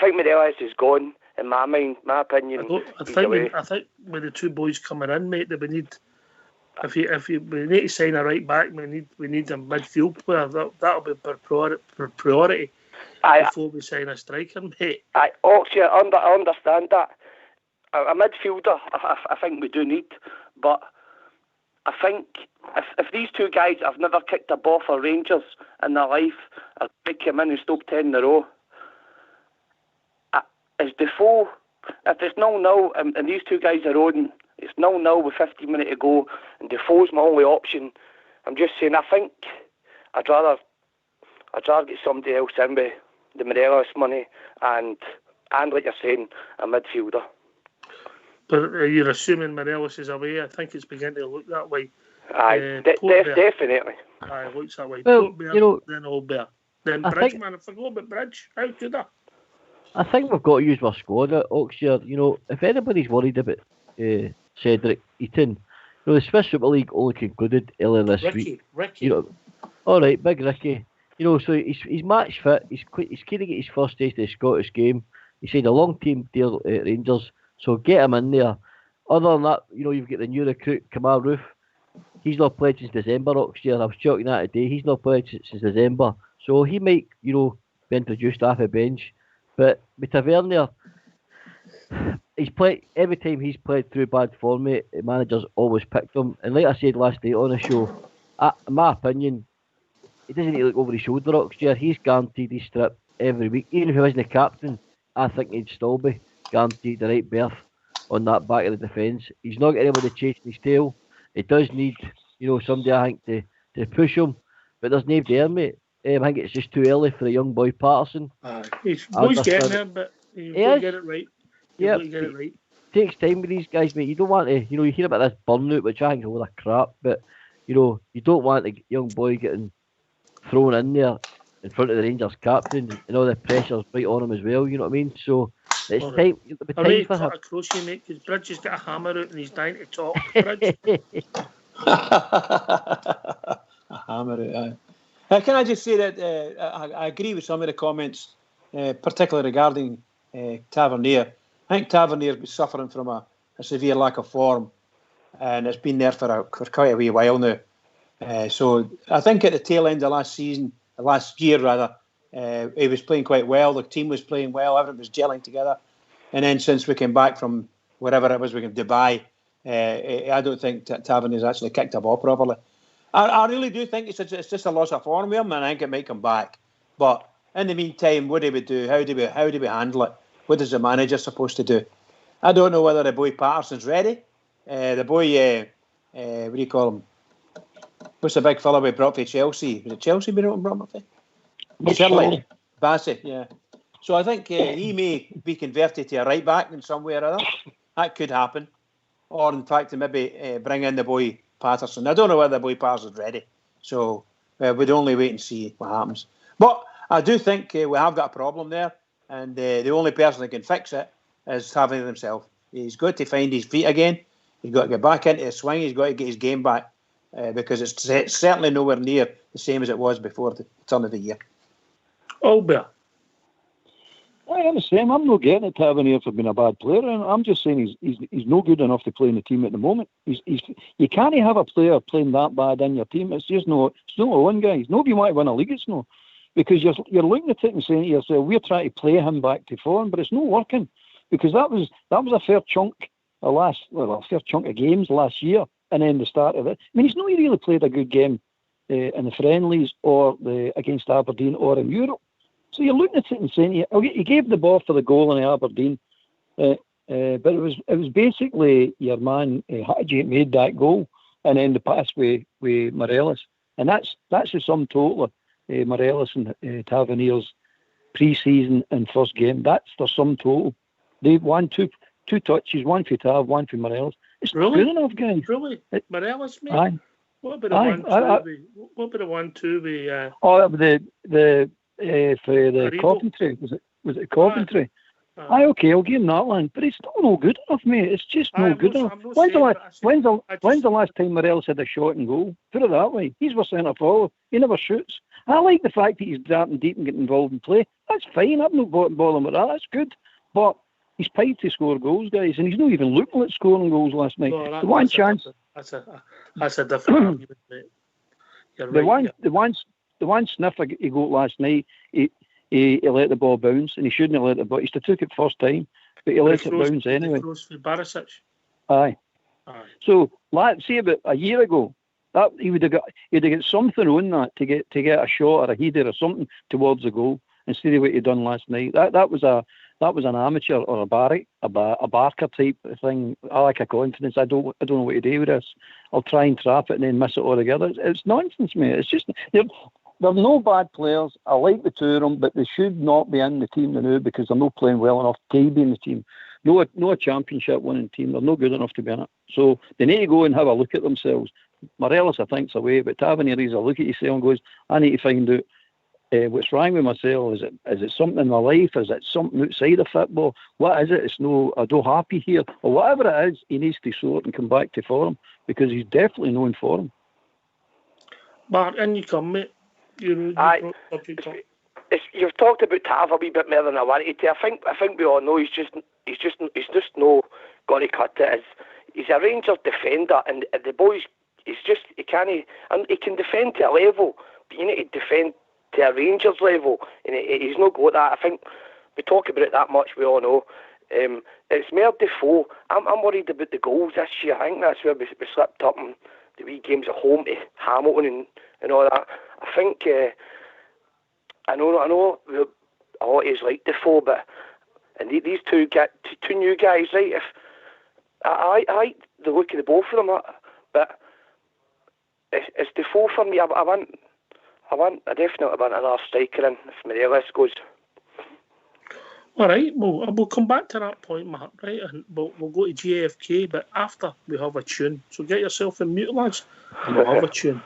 think Morelos is gone, in my mind, my opinion. I think with the two boys coming in, mate, that we need, we need to sign a right back, we need a midfield player. That'll be priority before we sign a striker, mate. I understand that. A midfielder, I think we do need, but I think if these two guys have never kicked a ball for Rangers in their life, or they come in and Stoke 10 in a row, is Defoe, if it's 0-0 and these two guys are on, it's 0-0 with 15 minutes to go, and Defoe's my only option. I'm just saying, I think I'd rather get somebody else in with the Morelos money and like you're saying, a midfielder. But you're assuming Morelos is away. I think it's beginning to look that way. Aye, definitely. Aye, it looks that way. Well, then Albert. Then Bridge, man, I forgot about Bridge. How could I? I think we've got to use our squad at Oxshire. If anybody's worried about Cedric Eaton, the Swiss Super League only concluded earlier this week. Ricky. All right, big Ricky. So he's match fit. He's keen to get his first taste of the Scottish game. He signed a long team deal at Rangers, so get him in there. Other than that, you've got the new recruit Kamal Roof. He's not played since December. Oxshire. I was checking that today. He's not played since December, so he might be introduced off a bench. But with Tavernier, he's played every time he's played through bad form, mate. The managers always picked him, and like I said last night on the show, in my opinion, he doesn't need to look over his shoulder. Oxshire, he's guaranteed his strip every week. Even if he wasn't the captain, I think he'd still be guaranteed the right berth on that back of the defence. He's not got anybody chasing his tail. He does need, somebody I think to push him, but there's nobody there, mate. I think it's just too early for the young boy Patterson. He's getting there, but he's got to get it right. Yeah, it takes time with these guys, mate. You don't want to, you hear about this burnout, which I think is a lot of crap, but, you don't want the young boy getting thrown in there in front of the Rangers captain and all the pressure's right on him as well, you know what I mean? So, it's time for him. Across you, mate, because Bridge has got a hammer out and he's dying to talk, Bridge. A hammer out, aye. Can I just say that I agree with some of the comments, particularly regarding Tavernier. I think Tavernier was suffering from a severe lack of form, and it's been there for quite a wee while now. So I think at the tail end of last year, he was playing quite well. The team was playing well. Everyone was gelling together. And then since we came back from wherever it was, we came to Dubai, I don't think Tavernier's actually kicked a ball properly. I really do think it's just a loss of form with him, and I think it might come back. But in the meantime, what do we do? How do we handle it? What is the manager supposed to do? I don't know whether the boy Patterson's ready. The boy, what do you call him? What's the big fella we brought for Chelsea? Was it Chelsea we brought him for? Shirley. Bassett, yeah. So I think he may be converted to a right back in some way or other. That could happen. Or in fact, maybe bring in the boy Patterson. I don't know whether the boy Patterson's ready. So we'd only wait and see what happens. But I do think we have got a problem there. and the only person that can fix it is Tavernier himself. He's got to find his feet again. He's got to get back into the swing. He's got to get his game back because it's certainly nowhere near the same as it was before the turn of the year. Albert. I am the same. I'm not getting at Tavernier for being a bad player. I'm just saying he's no good enough to play in the team at the moment. You can't have a player playing that bad in your team. It's just no. It's not one guy. Nobody want to win a league. It's no, because you're looking at it and saying to yourself, we're trying to play him back to form, but it's not working because that was a fair chunk a fair chunk of games last year, and then the start of it. I mean, he's not really played a good game in the friendlies or against Aberdeen or in Europe. So you're looking at it and saying, he gave the ball for the goal in Aberdeen, but it was basically your man Hadji made that goal, and then the pass with Morelos, and that's the sum total of Morelos and Tavernier's pre-season and first game. That's their sum total. They've won two touches, one for Tav, one for Morelos. It's really good enough, guys. Really, Morelos, mate. Aye. What about the 1-2? What about the 1-2? For the Coventry, was it Coventry? Aye, okay, I'll give him that one, but it's still no good enough, mate. It's just no good enough. When's the last time Morelos had a shot and goal? Put it that way. He's our centre forward. He never shoots. I like the fact that he's darting deep and getting involved in play. That's fine. I'm not bothering with that. That's good. But he's paid to score goals, guys, and he's not even looking at scoring goals last night. No, the one chance. That's a different argument, mate. You're right, the one sniffer he got last night, he let the ball bounce, and he shouldn't have let it bounce. He took it first time, but he let it bounce anyway. Barisic. Aye. So, see about a year ago, that he'd have got something on that to get a shot or a header or something towards the goal instead of what he done last night. That was an amateur or a Barker type thing. I like a confidence. I don't know what to do with this. I'll try and trap it and then miss it altogether. It's nonsense, mate. It's just they're no bad players. I like the two of them, but they should not be in the team now because they're not playing well enough to be in the team. No a championship winning team. They're not good enough to be in it. So they need to go and have a look at themselves. Morelos, I think's away, but Tavernier has a look at yourself and goes, I need to find out what's wrong with myself. Is it something in my life? Is it something outside of football? What is it? I'm not happy here. Or whatever it is, he needs to sort and come back to form because he's definitely known form. Mark, in you come, mate. You've talked about Tav a wee bit more than I wanted to. I think we all know he's just no got to cut it. He's a Rangers defender, and the boys, he can defend to a level, but you need to defend to a Rangers level, and he's not got that. I think we talk about it that much. We all know. It's more Defoe. I'm worried about the goals this year. I think that's where we slipped up in the wee games at home to Hamilton and all that. I think I know a lot of is like Defoe, but and these two new guys, right? If I like the look of the both of them, but it's Defoe for me. I definitely want another striker in if Morelos goes. All right, we'll come back to that point, Mark, right? And we'll go to JFK, but after we have a tune. So get yourself in mute, lads, and we'll have a tune.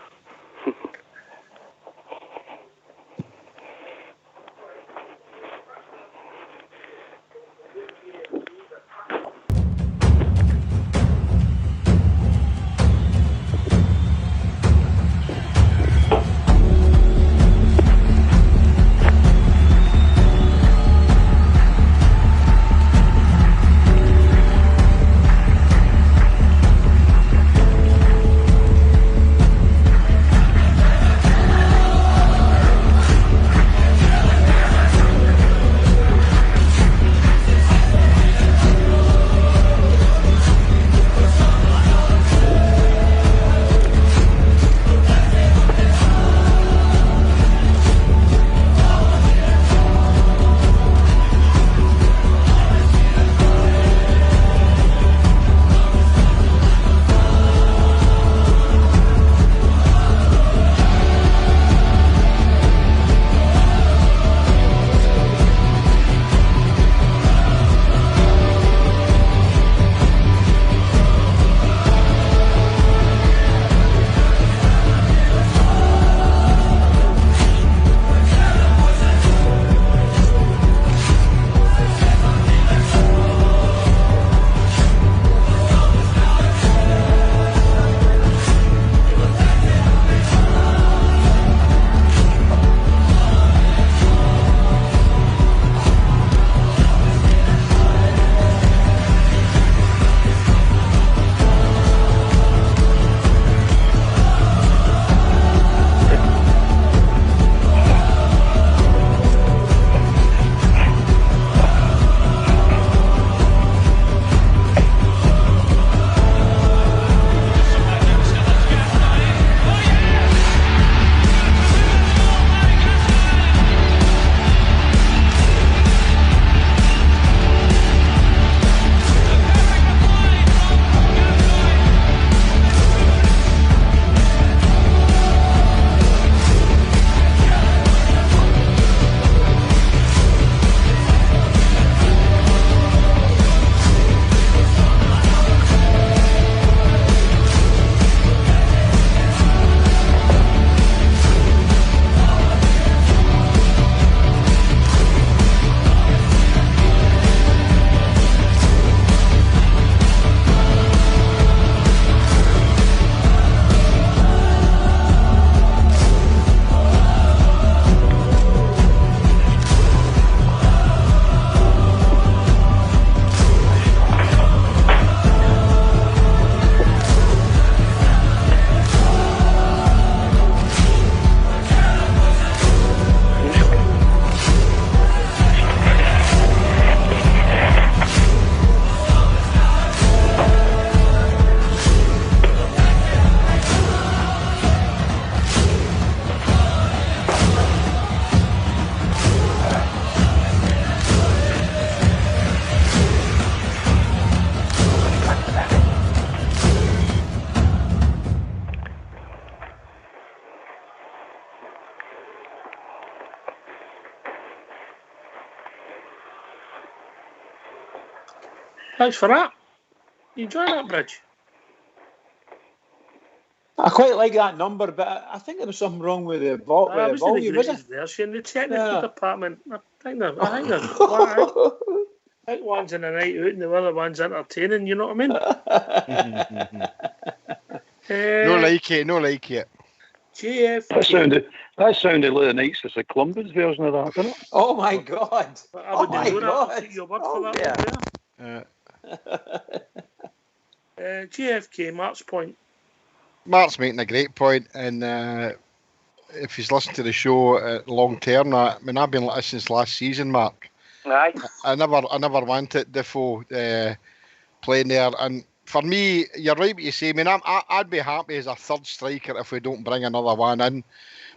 Thanks for that. You enjoy that, Bridge? I quite like that number, but I think there was something wrong with the volume. Was it? In the technical department, I think that. I think one's in a night out and the other one's entertaining. You know what I mean? No like it. JF. That sounded like the Knights of Columbus version of that, didn't it? Oh my God! Oh my God! Your word for that. GFK, Mark's point. Mark's making a great point, and if he's listened to the show long term, I've been listening since last season, Mark. Aye. I never wanted Defoe playing there, and for me, you're right what you say. I'd be happy as a third striker if we don't bring another one in.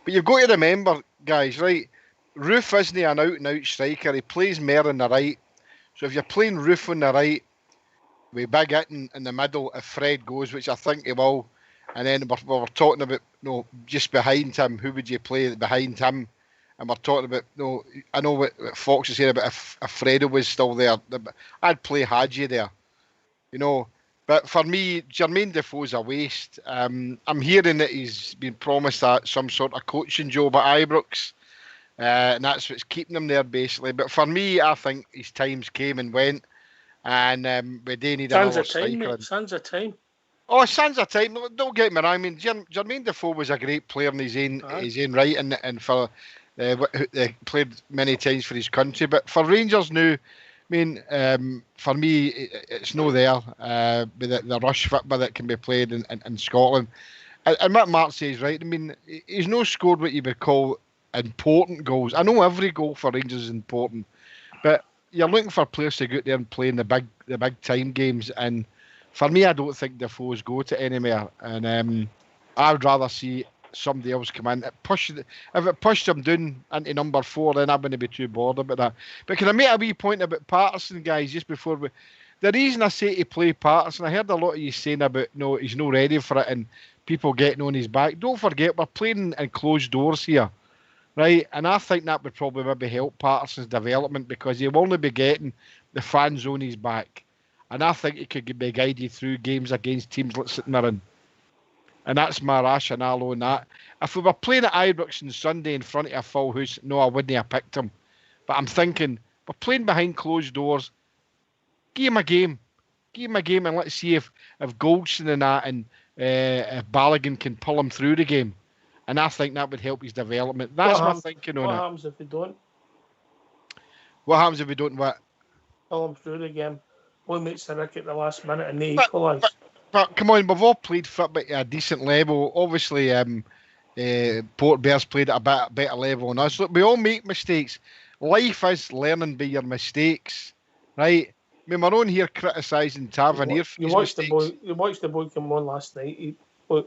But you've got to remember, guys, right? Roof isn't an out-and-out striker. He plays more on the right. So if you're playing Roof on the right, with Big Hitton in the middle, if Fred goes, which I think he will, and then we're talking about just behind him, who would you play behind him? And we're talking about I know what Fox is saying about if Fredo was still there, I'd play Hadji there, But for me, Jermaine Defoe's a waste. I'm hearing that he's been promised some sort of coaching job at Ibrox, and that's what's keeping him there basically. But for me, I think his times came and went, and we do need another striker. Sands of time. Oh, Sands of time. Don't get me wrong. I mean, Jermaine Defoe was a great player in his own right, and for played many times for his country. But for Rangers now, for me, it's no there with the rush football that can be played in Scotland. And what Mark says, right? He's no scored what you would call important goals. I know every goal for Rangers is important, but you're looking for players to go out there and play in the big time games. And for me, I don't think Defoe's go to anywhere. And I would rather see somebody else come in. If it pushed him down into number 4, then I'm going to be too bored about that. But can I make a wee point about Patterson, guys, just before the reason I say to play Patterson, I heard a lot of you saying about he's not ready for it and people getting on his back. Don't forget, we're playing in closed doors here, right? And I think that would probably maybe help Patterson's development because he'll only be getting the fans on his back. And I think he could be guided through games against teams like St Mirren. And that's my rationale on that. If we were playing at Ibrox on Sunday in front of a full house, no, I wouldn't have picked him. But I'm thinking, we're playing behind closed doors. Give him a game. Give him a game and let's see if Goldson and that and if Balogun can pull him through the game. And I think that would help his development. That's my thinking on it. What happens if we don't? What happens if we don't what? Pull him through the game. One makes a rick at the last minute and they equalise. But come on, we've all played football at a decent level. Obviously, Port Bears played at a better level than us. Look, we all make mistakes. Life is learning by your mistakes, right? We're on here criticising Tavernier for his mistakes. You watched the boy come on last night. He was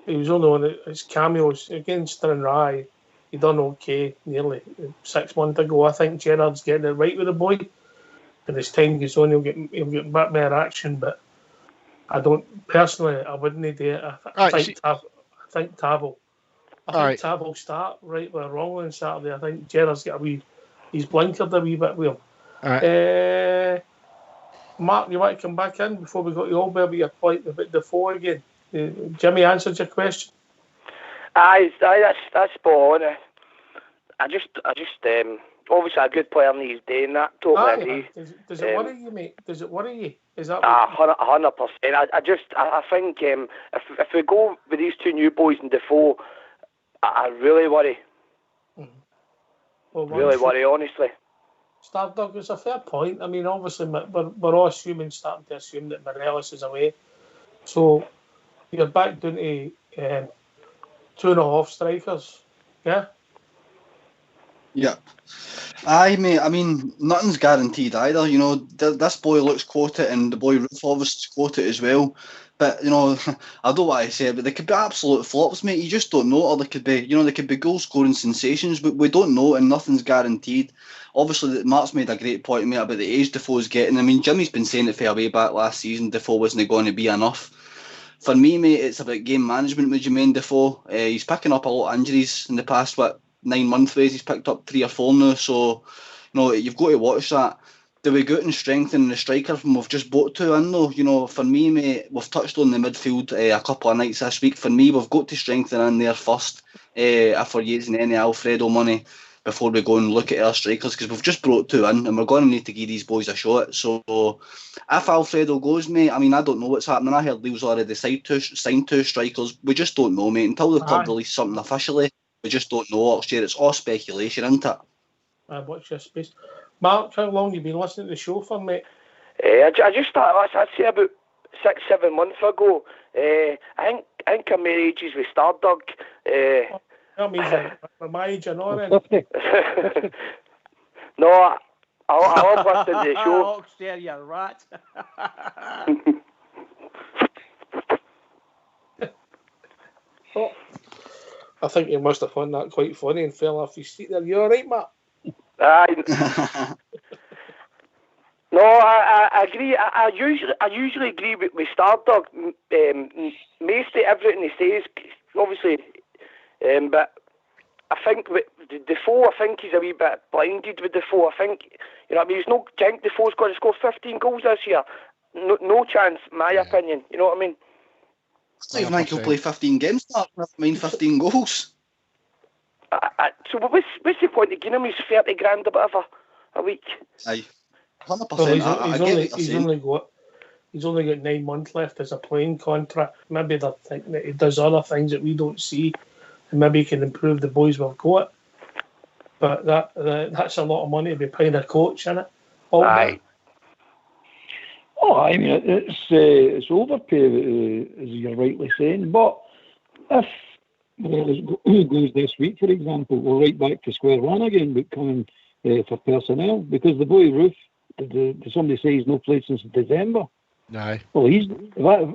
only on his cameos against Stranraer. He done okay nearly 6 months ago. I think Gerrard's getting it right with the boy. And as time goes on, he'll get a bit more action, but I wouldn't do it. I think Tav will start right with wrong on Saturday. I think Gerrard's he's blinkered a wee bit with him. Mark, you want to come back in before we got you all about your point about Defoe again? Jimmy answered your question. Aye, that's spot on. I just obviously a good player in his day and that. Totally agree. Does it worry you, mate? Does it worry you? Is that 100%? I think if we go with these two new boys and Defoe, I really worry. Well, worry, honestly. Stardog, it's a fair point. Obviously, we're all starting to assume that Morelos is away. So you're back down to 2.5 strikers, yeah? Yeah. Aye, mate. Nothing's guaranteed either. This boy looks quoted and the boy Ruth obviously quoted as well. But, I don't want to say it, but they could be absolute flops, mate. You just don't know. Or they could be goal-scoring sensations, but we don't know and nothing's guaranteed. Obviously, Mark's made a great point, mate, about the age Defoe's getting. Jimmy's been saying it for way back last season. Defoe wasn't going to be enough. For me, mate, it's about game management with Jermaine Defoe. He's picking up a lot of injuries in the past, 9 months ways. He's picked up 3 or 4 now. So, you've got to watch that. do we go out and strengthen the striker from we've just bought 2 in though? You know, for me, mate, we've touched on the midfield a couple of nights this week. For me, we've got to strengthen in there first if we're using any Alfredo money before we go and look at our strikers, because we've just brought 2 in and we're going to need to give these boys a shot. So if Alfredo goes, mate, I mean, I don't know what's happening. I heard Leo's already signed 2 strikers. We just don't know, mate. Until the club release something officially, we just don't know. It's all speculation, isn't it? Watch your space. Mark, how long have you been listening to the show for, mate? I just started, I'd say about 6-7 months ago. I think I'm my ages with Stardog. That means my age and all then. No, I love listening to the show. Oxter, you rat. I think you must have found that quite funny and fell off your seat there. You all right, Matt? No, I agree. I usually agree with Stardog. Mostly everything he says, obviously, but I think with Defoe, I think he's a wee bit blinded with Defoe. I think, you know what I mean, there's no chance Defoe's going to score 15 goals this year. No chance, my opinion. You know what I mean? I don't even think he'll play 15 games. I mean, 15 goals. So what's the point of giving him his 30 grand or whatever a week? Aye, 100%. He's only got 9 months left as a playing contract. Maybe they're thinking that he does other things that we don't see, and maybe he can improve the boys we've got. But that's a lot of money to be paying a coach, isn't it? Aye. Oh, I mean, it's overpay, as you're rightly saying. But if Morelos goes this week, for example, we're right back to square one again, but coming for personnel, because the boy Roof, did somebody say he's not played since December? No. Well, if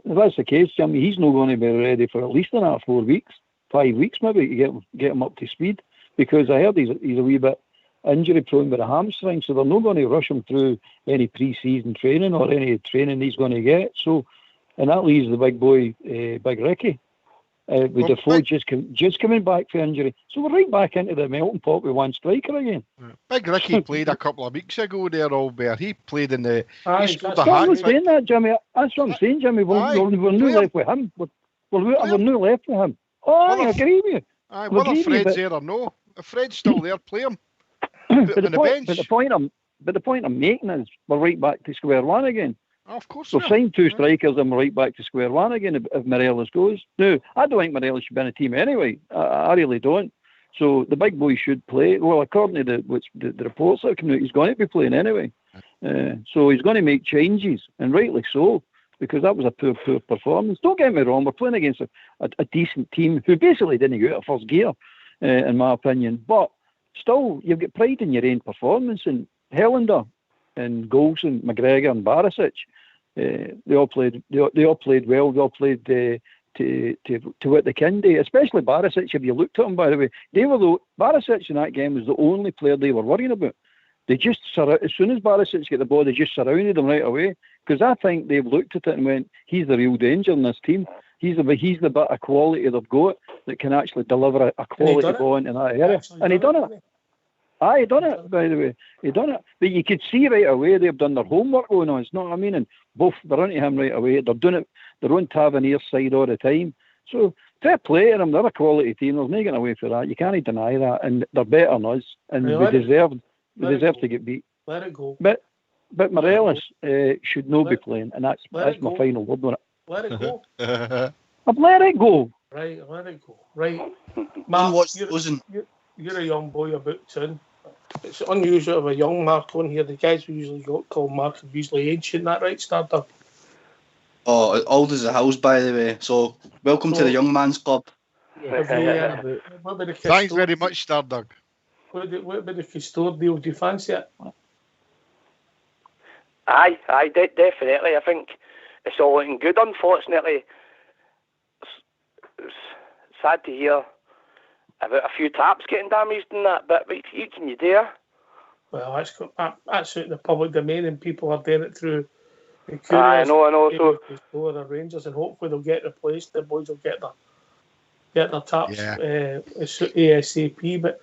that's the case, Jimmy, he's not going to be ready for at least another 4 weeks, 5 weeks maybe, to get him up to speed. Because I heard he's a wee bit injury prone with a hamstring, so they're not going to rush him through any pre-season training or any training he's going to get. So, and that leaves the big boy, Big Ricky, with Defoe just coming back for injury. So we're right back into the melting pot with one striker again. Big Ricky played a couple of weeks ago there, Albert. He played in the... I'm not saying that, Jimmy. That's what I'm saying, Jimmy. We're not left with him. We're not left with him. Oh, I agree with you. Aye, whether Fred's there or no. If Fred's still there, play him. But the point I'm making is we're right back to square one again. Oh, of course. We've signed 2 strikers and we're right back to square one again if Morelos goes. No, I don't think Morelos should be in a team anyway. I really don't. So the big boy should play. Well, according to the reports that are coming out, he's going to be playing anyway. So he's going to make changes, and rightly so, because that was a poor performance. Don't get me wrong, we're playing against a decent team who basically didn't go out of first gear, in my opinion. But still, you've got pride in your own performance, and Helander and Golson, McGregor and Barisic, they all played well. They all played to what they can do, especially Barisic. If you looked at him, by the way, Barisic in that game was the only player they were worrying about. They just as soon as Barisic got the ball, they just surrounded him right away, because I think they've looked at it and went, he's the real danger in this team. He's the bit of quality they've got that can actually deliver a quality ball into that area. And he done it. Aye, he done it, by the way. He done it. But you could see right away they've done their homework on us, you know what I mean? And both, they're onto him right away. They're doing it, they're on Tavernier's side all the time. So, fair play to them. They're a quality team. There's no getting away for that. You can't deny that. And they're better than us. And we deserve to get beat. Let it go. But Morelos should not be playing. And that's my final word on it. Let it go. I've let it go. Right, let it go. Right. Mark, you're a young boy about 10. It's unusual to have a young Mark on here. The guys we usually call Mark are usually ancient, that right, Stardog? Oh, old as a house, by the way. So, welcome to the young man's club. Thanks very much, Stardog. What about the custodial? Do you fancy it? Aye, definitely. I think it's all looking good. Unfortunately, it's sad to hear about a few taps getting damaged and that, but what can you do? Well, that's out in the public domain, and people are doing it through the I know. So the Rangers, and hopefully they'll get replaced. The boys will get their taps ASAP. But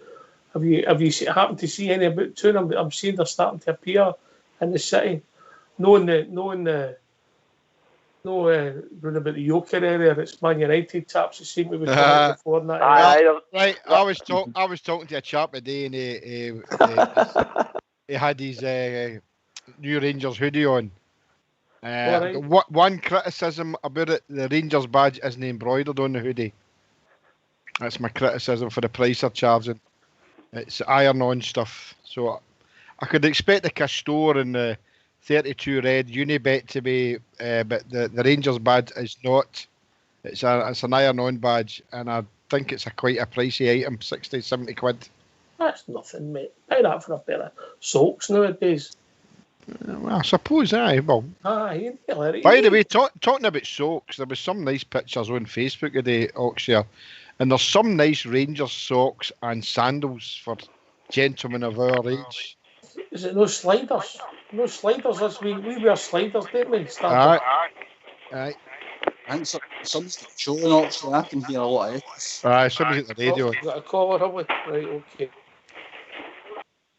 have you happened to see any about two of them? I'm seeing they're starting to appear in the city. Knowing round about the Yoker area, it's Man United taps. It seemed we were talking before in that area. Right, I was talking to a chap today, and he had his new Rangers hoodie on. One criticism about it: the Rangers badge isn't embroidered on the hoodie. That's my criticism for the price they're charging. It's iron-on stuff, so I could expect the Castore and the 32 red Unibet to be, but the Rangers badge is not. It's an iron-on badge, and I think it's quite a pricey item, 60, 70 quid. That's nothing, mate. Pay that for a pair of socks nowadays. Well, I suppose, aye. Well, aye. By the way, talking about socks, there was some nice pictures on Facebook today, Oxshire, and there's some nice Rangers socks and sandals for gentlemen of our age. Is it no sliders? No sliders this week. We wear sliders, don't we? Aye. And somebody's showing Oxford. I can hear a lot of it. Aye, somebody's at the radio. We've got a caller, have we? Right, okay.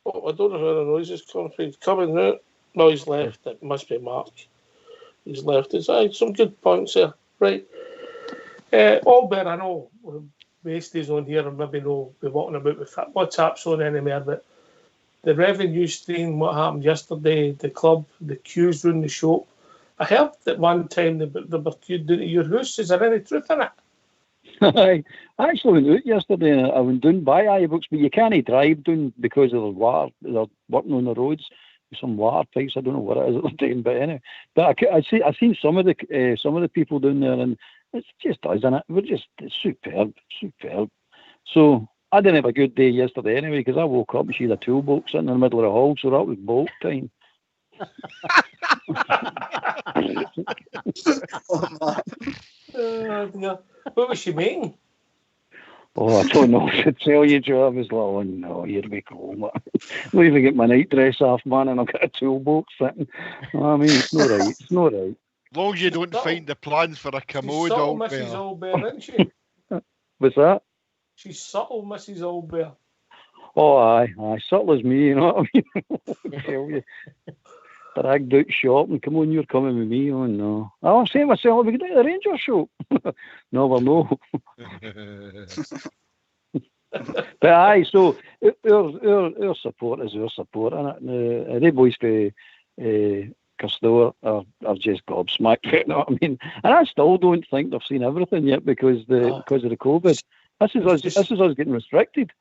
Oh, I don't know where the noise is coming from. He's coming out. No, he's left. It must be Mark. He's left. It's some good points there. Right. Albert, I know Masty's on here and maybe no be walking about with football taps on anymore, but the revenue stream, what happened yesterday, the club, the queues round the shop. I heard that one time they were queued down to your house. Is there any truth in it? I actually went out yesterday and I went down by iBooks, but you can't drive down because of the water. They're working on the roads with some water pipes. I don't know what it is at the time, but anyway. But I seen some of the people down there, and it's just us, isn't it? It's superb. So I didn't have a good day yesterday anyway, because I woke up and she had a toolbox sitting in the middle of the hall, so that was bolt time. What was she making? Oh, I don't know what to tell you, Joe. I was like, oh no, here we go. I'll even get my night dress off, man, and I've got a toolbox sitting. I mean, it's not right. It's not right. As long as you don't find the plans for a commode, subtle, Mrs. Albert, isn't she? What's that? She's subtle, Mrs. Albert. Oh, aye, subtle as me, you know what I mean? I tell you. Dragged out shop and come on, you're coming with me. Oh no. I'm saying to myself, we could do the Rangers show. No, well, no. But aye, so our support is our support, and they boys for Castore are just gobsmacked, you know what I mean? And I still don't think they've seen everything yet because of the COVID. This is us getting restricted.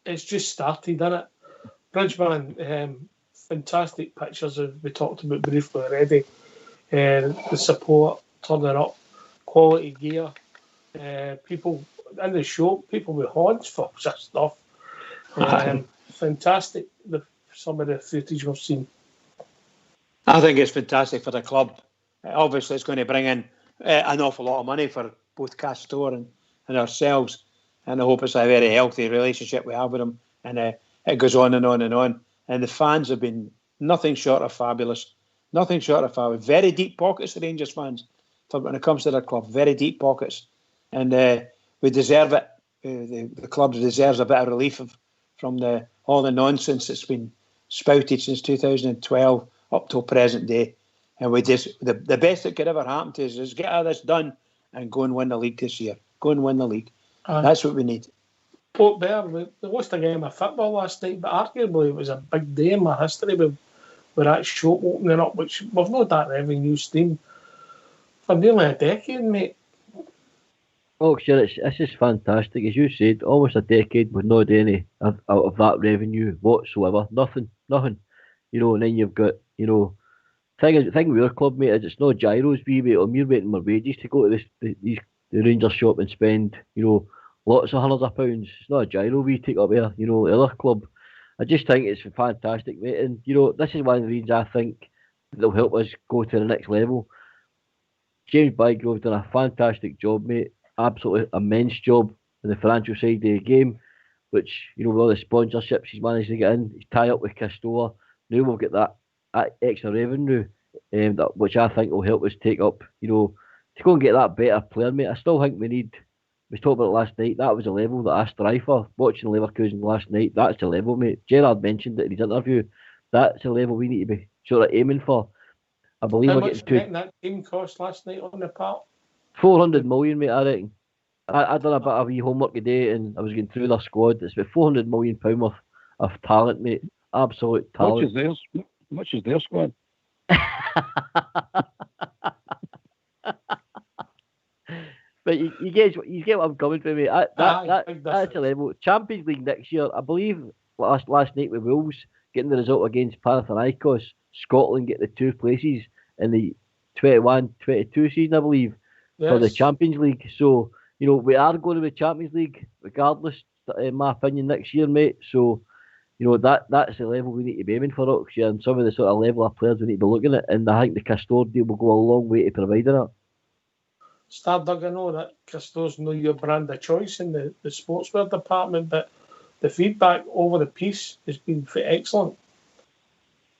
It's just started, isn't it? Bridgman, fantastic pictures as we talked about briefly already. The support, turning up, quality gear, people in the shop, people with horns for such stuff. Fantastic, some of the footage we've seen. I think it's fantastic for the club. Obviously, it's going to bring in an awful lot of money for both Castore and ourselves. And I hope it's a very healthy relationship we have with them. And it goes on and on and on. And the fans have been nothing short of fabulous. Nothing short of fabulous. Very deep pockets, the Rangers fans, when it comes to their club. Very deep pockets. And we deserve it. The club deserves a bit of relief from all the nonsense that's been spouted since 2012 up till present day. And we just the best that could ever happen to us is get all this done and go and win the league this year. Go and win the league. That's what we need. Port Bear, we lost a game of football last night, but arguably it was a big day in my history with that shop opening up, which we've not that revenue stream for nearly a decade, mate. Oh, sure, this is fantastic. As you said, almost a decade with not any out of that revenue whatsoever. Nothing. You know, and then you've got, you know, thing with our club, mate, is it's not gyros we wait on. We're waiting more wages to go to the Rangers shop and spend, you know, lots of hundreds of pounds. It's not a gyro we take up here, you know, the other club. I just think it's fantastic, mate. And, you know, this is one of the reasons I think that'll help us go to the next level. James Bygrove's done a fantastic job, mate. Absolutely immense job on the financial side of the game, which, you know, with all the sponsorships he's managed to get in, he's tied up with Castore. Now we'll get that extra revenue, which I think will help us take up, you know, to go and get that better player, mate. I still think we talked about it last night, that was the level that I strive for. Watching Leverkusen last night, that's the level, mate. Gerrard mentioned it in his interview. That's the level we need to be sort of aiming for. I believe How we're much getting that team cost last night on the park? 400 million, mate, I reckon. I done a bit of wee homework today and I was going through their squad. It's about £400 million worth of talent, mate. Absolute talent. Much is their squad? But you get what I'm coming from, mate. That's the level. Champions League next year, I believe last night with Wolves getting the result against Panathinaikos, Scotland get the 2 places in the 21-22 season, I believe, for the Champions League. So, we are going to the Champions League regardless, in my opinion, next year, mate. So, that's the level we need to be aiming for next year, and some of the sort of level of players we need to be looking at, and I think the Castore deal will go a long way to providing it. Stardug, I know that Castore's not your brand of choice in the sportswear department, but the feedback over the piece has been excellent.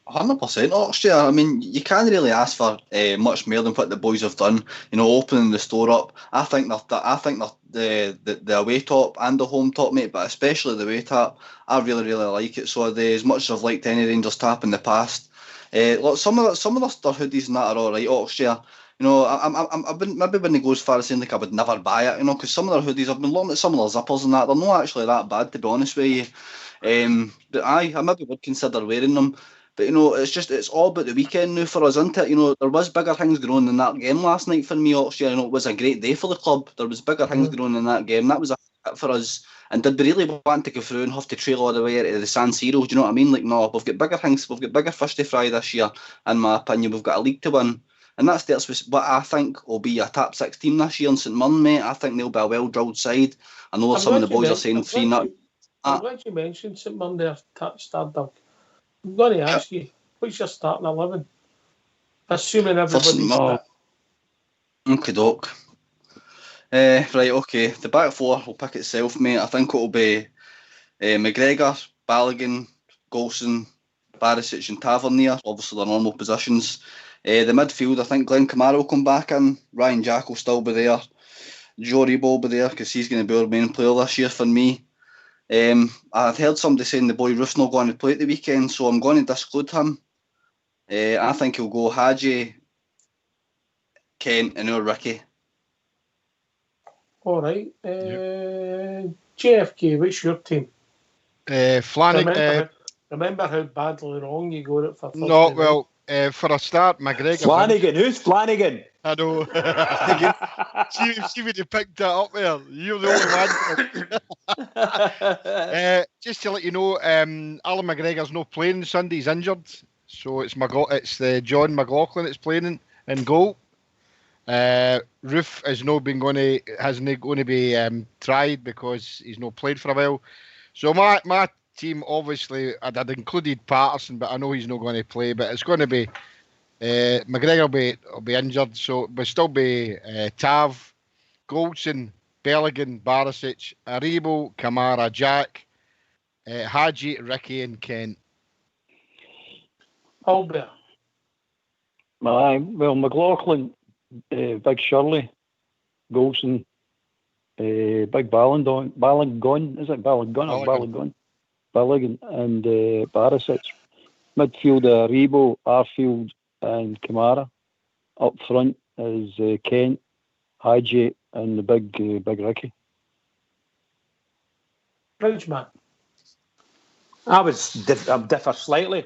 100%, Oxford. I mean, you can't really ask for much more than what the boys have done. Opening the store up. I think the away top and the home top, mate, but especially the away top, I really, really like it. So as much as I've liked any Rangers tap in the past, look, some of the hoodies and that are all right, Oxford. I wouldn't go as far as saying like I would never buy it, because some of their hoodies, I've been looking at some of their zippers and that, they're not actually that bad, to be honest with you. But I maybe would consider wearing them. But it's all about the weekend now for us, isn't it? There was bigger things going on in that game last night for me, Oxford. It was a great day for the club. There was bigger things going on in that game. That was a hit for us. And did we really want to go through and have to trail all the way to the San Siro? Do you know what I mean? Like, no, we've got bigger things. We've got bigger fish to fry this year, in my opinion. We've got a league to win. And that starts with what I think will be a top 6 team this year in St Mirren, mate. I think they'll be a well-drilled side. I know some of the boys are saying 3-0. I'm glad you mentioned St Mirren there, Stardug. I'm going to ask you, what's your starting 11? Assuming everybody's fit. Okay, doke. Right, okay. The back four will pick itself, mate. I think it'll be McGregor, Balogun, Golson, Barisic and Tavernier. Obviously their normal positions. The midfield, I think Glenn Kamara will come back in. Ryan Jack will still be there. Joe Rebo will be there because he's going to be our main player this year for me. I've heard somebody saying the boy Roof's not going to play at the weekend, so I'm going to disclude him. I think he'll go Hadji, Kent and our Ricky. All right. JFK, what's your team? Flanagan. Remember how badly wrong you got it for Thursday No, well, for a start, McGregor. Flanagan, who's Flanagan? I know. see when you picked that up there. You're the only one. Just to let you know, Alan McGregor's not playing Sunday. He's injured, so it's John McLaughlin that's playing in goal. Roof hasn't going to be tried because he's not played for a while. So my team, obviously, I'd included Patterson, but I know he's not going to play. But it's going to be McGregor will be injured, so it will still be Tav, Goldson, Balogun, Barisic, Aribo, Kamara, Jack, Hadji, Ricky, and Kent. Albert. Well, McLaughlin, Big Shirley, Goldson, Big Balogun, is it Balogun? Balogun and Barisic. Midfield, Aribo, Arfield and Kamara. Up front is Kent, Hadji and the big Ricky. Bridgeman. I differ slightly,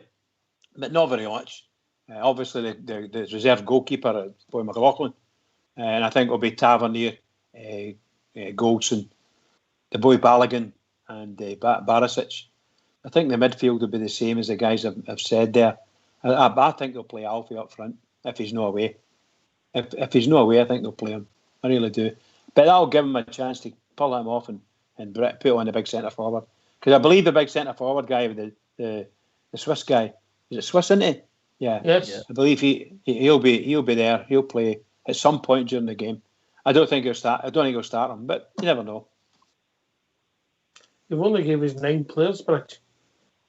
but not very much. Obviously, the reserve goalkeeper, boy McLaughlin, and I think it'll be Tavernier, Goldson, the boy Balogun, and Barisic. I think the midfield will be the same as the guys have said there. I think they'll play Alfie up front if he's not away. If he's not away, I think they'll play him. I really do. But that'll give him a chance to pull him off and put on the big centre forward. Because I believe the big centre forward guy, the Swiss guy, is it Swiss, isn't he? Yeah. Yes. I believe he'll be there. He'll play at some point during the game. I don't think he'll start him, but you never know. You've only gave us 9 players, Bridge.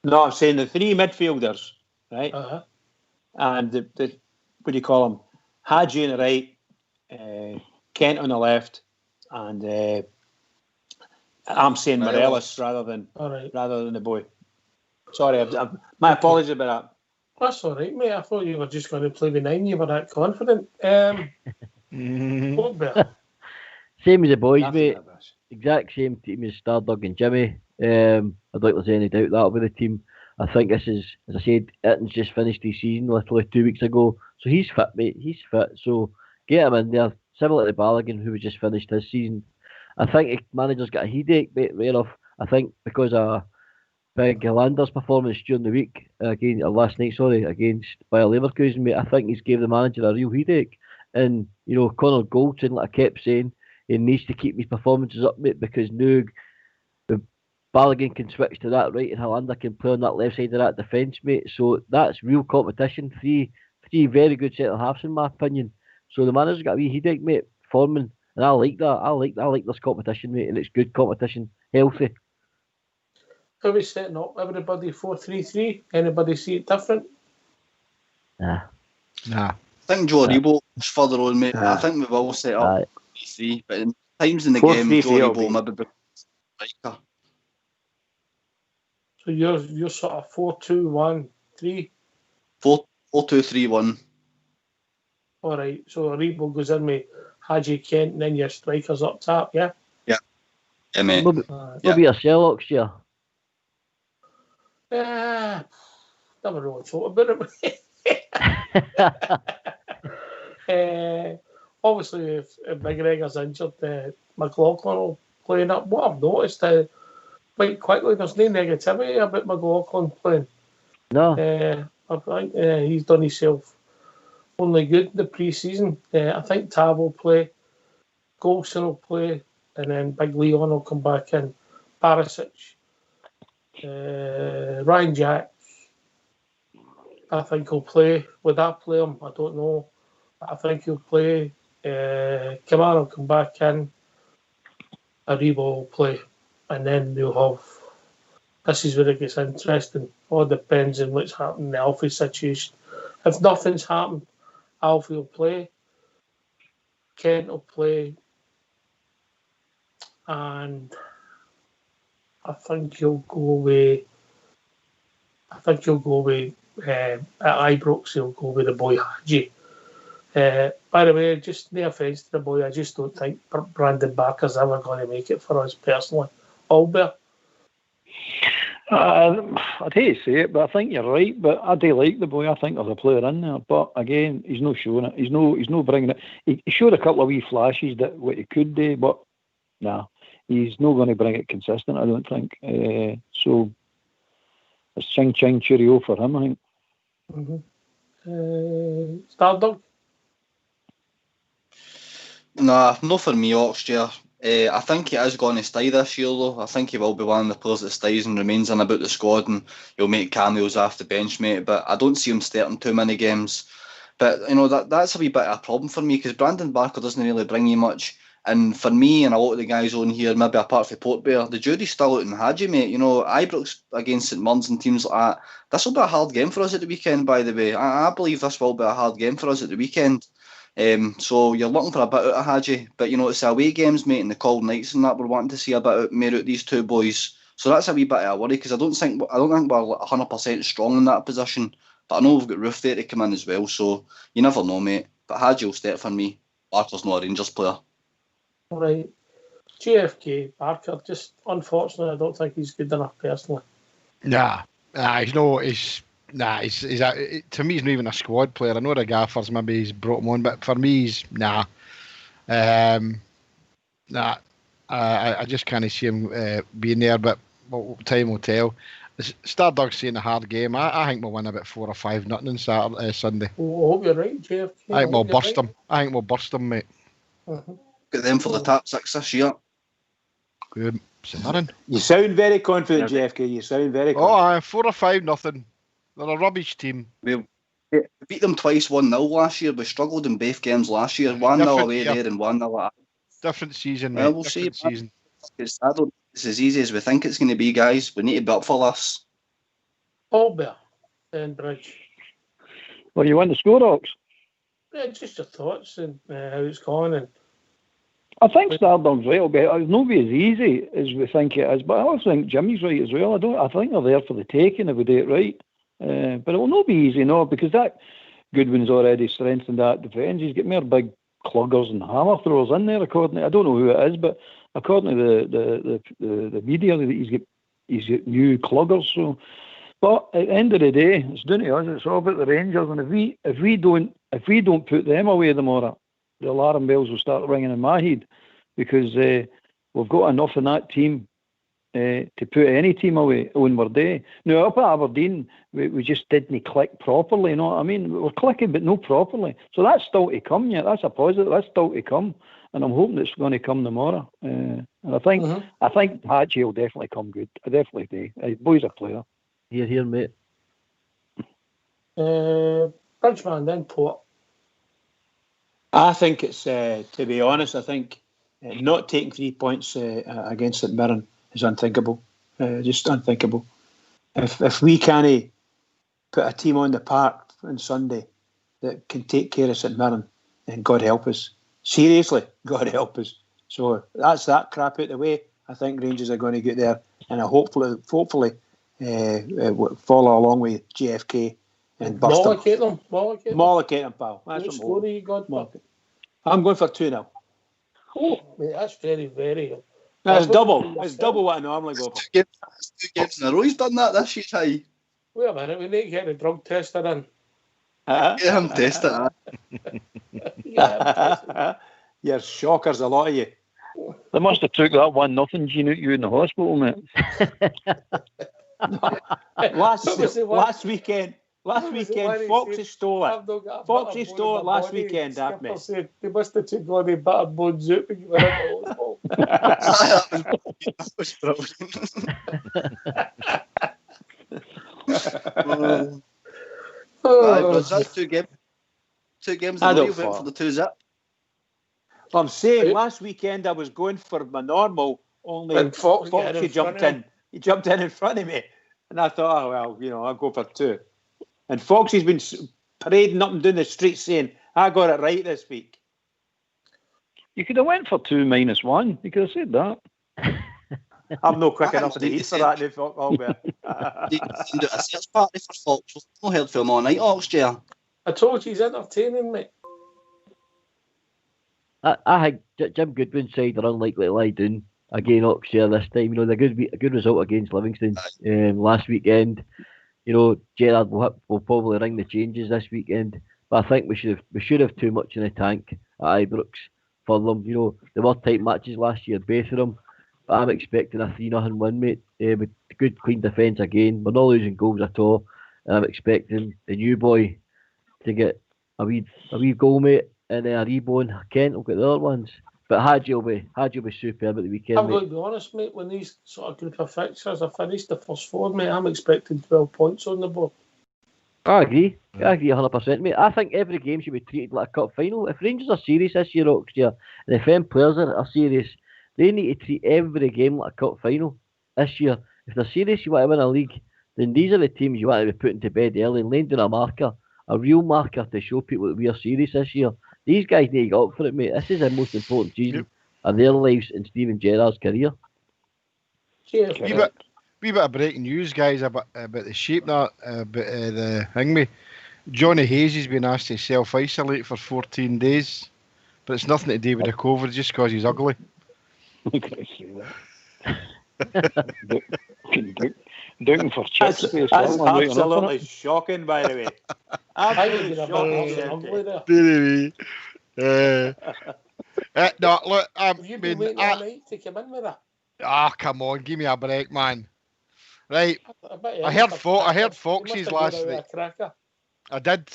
No, I'm saying the 3 midfielders, right? Uh-huh. And the what do you call them? Hadji on the right, Kent on the left, and I'm saying Morelos rather than the boy. Sorry, my apologies about that. That's all right, mate. I thought you were just going to play the 9. You were that confident. Bear. Same as the boys, Nothing mate. like this. Exact same team as Stardog and Jimmy. I don't think there's any doubt that'll be the team. I think this is, as I said, Ayrton's just finished his season literally 2 weeks ago. So he's fit, mate. He's fit. So get him in there. Similar to Balogun, who was just finished his season. I think the manager's got a headache, mate, right off. I think because of Big Hollander's performance during the week, last night, against Bayer Leverkusen, mate, I think he's gave the manager a real headache. And, you know, Connor Goldson, like I kept saying, he needs to keep his performances up, mate, because now Balogun can switch to that right and Hollander can play on that left side of that defence, mate. So that's real competition. Three very good centre halves in my opinion. So the manager's got a wee headache, mate, forming, and I like that. I like this competition, mate, and it's good competition, healthy. How are we setting up? Everybody 4-3-3? Anybody see it different? Nah. I think Joe Aribo is further on, mate. I think we've all set up 3-3, but in times in the game, Joe Aribo maybe becomes striker. So you're sort of 4-2-1-3? 4-2-3-1. All right. So Aribo goes in with Haji Kent, and then your strikers up top, yeah? Yeah, mate. Maybe a Sherlock's here. Never really thought about it. Obviously, if McGregor's injured, McLaughlin will play up. What I've noticed quite quickly, there's no negativity about McLaughlin playing. No. I think he's done himself only good in the pre-season. I think Tav will play, Golson will play, and then Big Leon will come back in. Barisic, Ryan Jack, I think he'll play. Would I play him? I don't know. I think he'll play. Kamara will come back in. Aribo will play. And then they'll have... This is where it gets interesting. All depends on what's happening in the Alfie situation. If nothing's happened, Alfie will play. Kent will play. And I think he'll go away. At Ibrox, he'll go with the boy Haji. By the way, just no offence to the boy, I just don't think Brandon Barker's ever going to make it for us personally. Albert? I'd hate to say it, but I think you're right. But I do like the boy. I think there's a player in there. But again, he's not showing it. He's no bringing it. He showed a couple of wee flashes that what he could do, but nah, he's not going to bring it consistent, I don't think. So it's ching cheerio for him, I think. Stardog? Nah, not for me, Oxshire. I think he is going to stay this year, though. I think he will be one of the players that stays and remains in about the squad, and he'll make cameos off the bench, mate. But I don't see him starting too many games. But, you know, that's a wee bit of a problem for me, because Brandon Barker doesn't really bring you much. And for me and a lot of the guys on here, maybe apart from Port Bear, the jury's still out in Haji, mate. You know, Ibrox against St Mirren and teams like that. This will be a hard game for us at the weekend, by the way. I believe this will be a hard game for us at the weekend. So you're looking for a bit out of Haji, but you know it's the away games, mate, and the cold nights and that. We're wanting to see a bit more out of these two boys, so that's a wee bit of a worry because I don't think we're 100% strong in that position. But I know we've got Roof there to come in as well, so you never know, mate. But Haji will start for me. Barker's not a Rangers player. All right, JFK Barker. Just unfortunately, I don't think he's good enough personally. Nah, he's no. He's to me, he's not even a squad player. I know the gaffers maybe he's brought him on, but for me, he's nah. I just can't see him being there. But time will tell. Stardog's saying a hard game. I think we'll win about 4 or 5 nothing on Saturday, Sunday. I hope you're right, JFK. I think we'll burst them. I think we'll burst them, mate. Get them for the top 6 this year. Good. St. You sound very confident, JFK. You sound very confident. 4 or 5 nothing. They're a rubbish team. We beat them twice 1-0 last year. We struggled in both games last year. 1-0 away there and 1-0 at. Different season, mate. Well, we'll see. Season. I don't think it's as easy as we think it's going to be, guys. We need to be up for this. Albert and Bridge. Well, you want the score, Ox? Yeah, just your thoughts and how it's gone and I think Stardum's right. It'll not be as easy as we think it is, but I also think Jimmy's right as well. I think they're there for the taking if we do it right. But it will not be easy, no, because that Goodwin's already strengthened that defence. He's got more big cluggers and hammer throwers in there. According to, I don't know who it is, but according to the media, he's got new cluggers. So, but at the end of the day, it's down to us. It's all about the Rangers, and if we don't put them away tomorrow, the alarm bells will start ringing in my head, because we've got enough in that team to put any team away on our day. Now, up at Aberdeen, we just didn't click properly, you know what I mean? We're clicking, but not properly. So that's still to come yet. That's a positive. That's still to come. And I'm hoping it's going to come tomorrow. And I think Hatchie will definitely come good. I definitely do. Boy's a player. Here, mate. Bridgeman, then Port. I think it's, to be honest, I think not taking 3 points against St Mirren is unthinkable. Just unthinkable. If we can't put a team on the park on Sunday that can take care of St Mirren, then God help us. Seriously, God help us. So that's that crap out the way. I think Rangers are going to get there, and I hopefully follow along with JFK and Buster. Mollocate them, pal. That's what score you got? I'm going for 2-0. Oh, mate, that's very, very. That's double. It's double what I normally go for. 2 games in a row. He's done that this year, Ty. Wait a minute, we need to get the drug tester in. Get him tested. You're shockers, a lot of you. They must have took that 1-0 gene out you in the hospital, mate. last weekend, Foxy stole it. Foxy stole it last weekend, that mate. They must have took all the battered bones out to give it a That was brilliant. But that's 2 games. 2 games in a row. You went for the 2-0. I'm saying last weekend I was going for my normal, only Foxy jumped in. He jumped in front of me, and I thought, oh well, you know, I'll go for 2. And Foxy's been parading up and down the street saying, I got it right this week. You could have went for 2-1. You could have said that. I'm not quick enough in the heat for that, Albert. Did you do a search party for Fox? We've not heard from him all night, Oxchair. I told you he's entertaining, mate. I think Jim Goodwin's side are unlikely to lie down again Oxshare this time. You know, a good result against Livingston last weekend. You know, Gerrard will probably ring the changes this weekend. But I think we should have too much in the tank at Ibrox for them. You know, there were tight matches last year, both of them. But I'm expecting a 3-0 win, mate. With good, clean defence again. We're not losing goals at all. And I'm expecting the new boy to get a wee goal, mate. And then Aribo and Kent will get the other ones. But Hadji will be superb at the weekend. I'm going to be honest, mate. When these sort of group of fixtures are finished, the first 4, mate, I'm expecting 12 points on the board. I agree 100%, mate. I think every game should be treated like a cup final. If Rangers are serious this year, Oxford, and if them players are serious, they need to treat every game like a cup final this year. If they're serious, you want to win a league, then these are the teams you want to be putting to bed early and laying down a marker, a real marker to show people that we are serious this year. These guys need to get up for it, mate. This is the most important season of their lives in Steven Gerrard's career. Cheers. Wee bit of breaking news, guys, about the shape that the thing. Johnny Hayes has been asked to self-isolate for 14 days, but it's nothing to do with the COVID, just because he's ugly. Doing for chips. That's absolutely shocking, by the way. Absolutely shocking. No, look, have you been waiting all night to come in with that? Come on, give me a break, man. Right, I heard Foxy's last night. I did.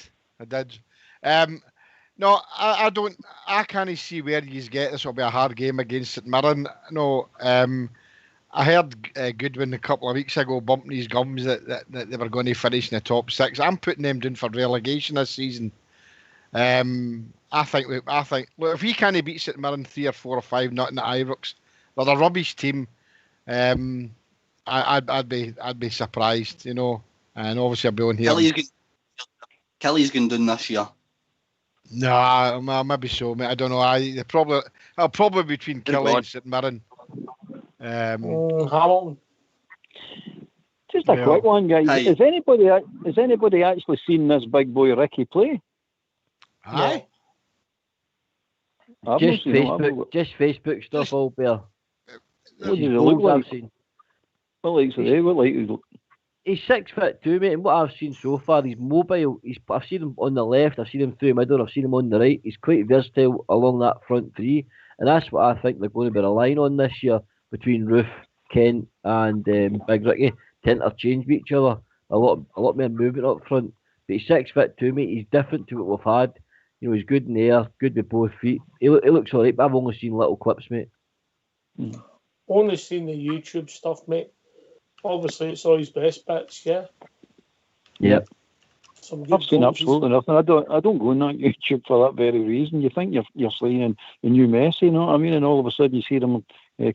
No, I don't. I can't see where you get this will be a hard game against St Mirren. No, I heard Goodwin a couple of weeks ago bumping his gums that they were going to finish in the top 6. I'm putting them down for relegation this season. I think look, if we can't beat St Mirren 3 or 4 or 5, not in the Ibrox, they're a rubbish team. I'd be surprised, you know. And obviously I'll be on here. Kelly's going down this year. Nah, maybe so, mate. I don't know. I'll probably between Kelly and St Mirren. Hamilton. Just a quick one, guys. Hi. Has anybody actually seen this big boy Ricky play? Aye. I've Just not seen him. Facebook, just Facebook stuff, all bear. What does he look like? I've seen. What likes are they? What like? He's 6'2", mate, and what I've seen so far, he's mobile. I've seen him on the left, I've seen him through the middle, I've seen him on the right. He's quite versatile along that front three, and that's what I think they're going to be relying on this year between Roof, Kent, and Big Ricky to interchange with each other. A lot more movement up front. But he's 6'2", mate. He's different to what we've had. You know, he's good in the air, good with both feet. He looks alright, but I've only seen little clips, mate. Only seen the YouTube stuff, mate. Obviously, it's all his best bits, yeah. Yep. I've seen absolutely nothing. I don't go on that YouTube for that very reason. You think you're seeing the new Messi, you know what I mean? And all of a sudden you see them